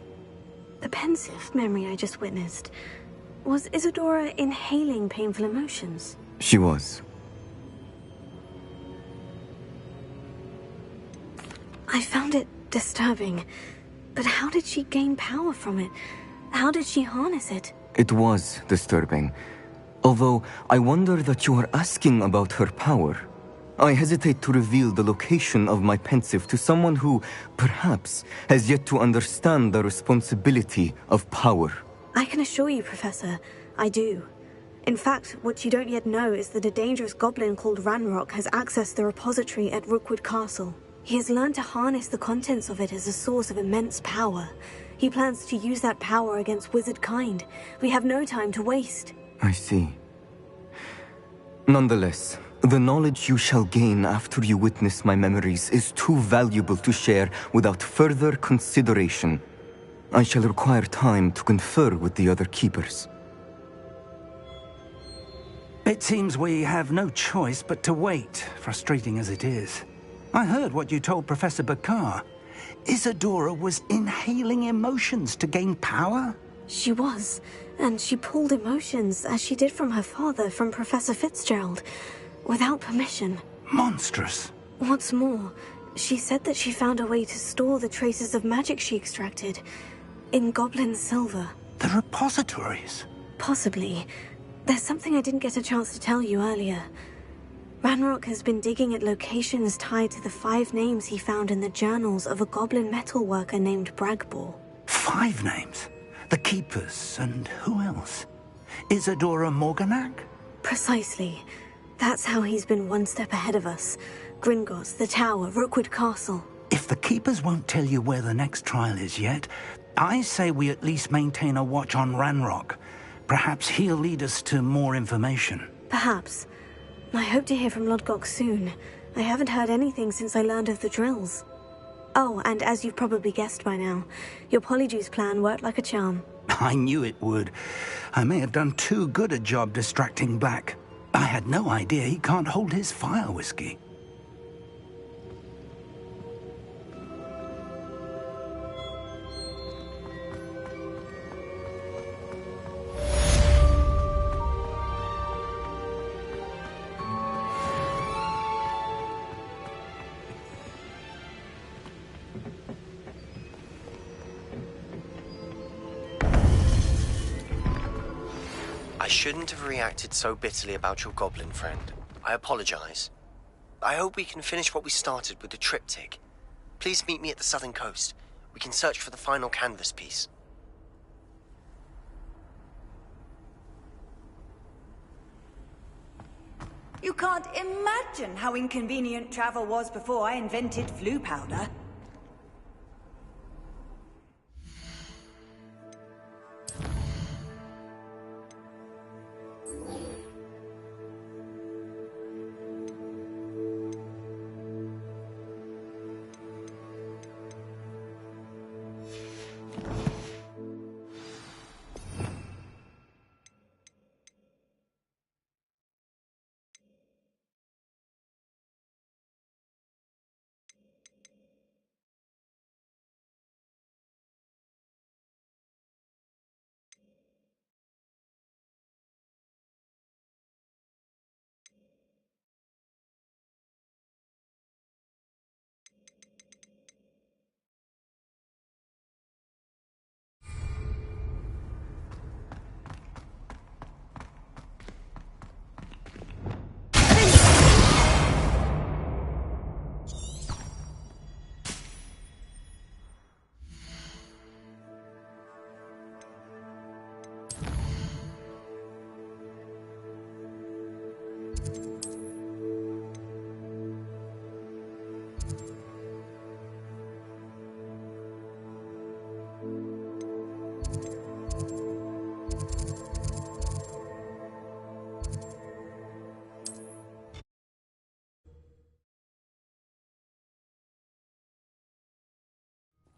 The pensive memory I just witnessed. Was Isadora inhaling painful emotions? She was. I found it disturbing. But how did she gain power from it? How did she harness it? It was disturbing. Although, I wonder that you are asking about her power. I hesitate to reveal the location of my pensive to someone who, perhaps, has yet to understand the responsibility of power. I can assure you, Professor, I do. In fact, what you don't yet know is that a dangerous goblin called Ranrock has accessed the repository at Rookwood Castle. He has learned to harness the contents of it as a source of immense power. He plans to use that power against wizard kind. We have no time to waste. I see. Nonetheless, the knowledge you shall gain after you witness my memories is too valuable to share without further consideration. I shall require time to confer with the other keepers. It seems we have no choice but to wait, frustrating as it is. I heard what you told Professor Bakar. Isadora was inhaling emotions to gain power? She was, and she pulled emotions, as she did from her father, from Professor Fitzgerald, without permission. Monstrous. What's more, she said that she found a way to store the traces of magic she extracted in goblin silver. The repositories? Possibly. There's something I didn't get a chance to tell you earlier. Ranrock has been digging at locations tied to the 5 names he found in the journals of a goblin metalworker named Bragbor. 5 names? The Keepers, and who else? Isadora Morganac? Precisely. That's how he's been one step ahead of us. Gringotts, the Tower, Rookwood Castle. If the Keepers won't tell you where the next trial is yet, I say we at least maintain a watch on Ranrock. Perhaps he'll lead us to more information. Perhaps. I hope to hear from Lodgok soon. I haven't heard anything since I learned of the drills. Oh, and as you've probably guessed by now, your Polyjuice plan worked like a charm. I knew it would. I may have done too good a job distracting Black. I had no idea he can't hold his fire whiskey. I shouldn't have reacted so bitterly about your goblin friend. I apologize. I hope we can finish what we started with the triptych. Please meet me at the southern coast. We can search for the final canvas piece. You can't imagine how inconvenient travel was before I invented flu powder.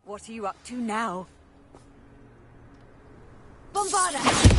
What are you up to now? Bombarda!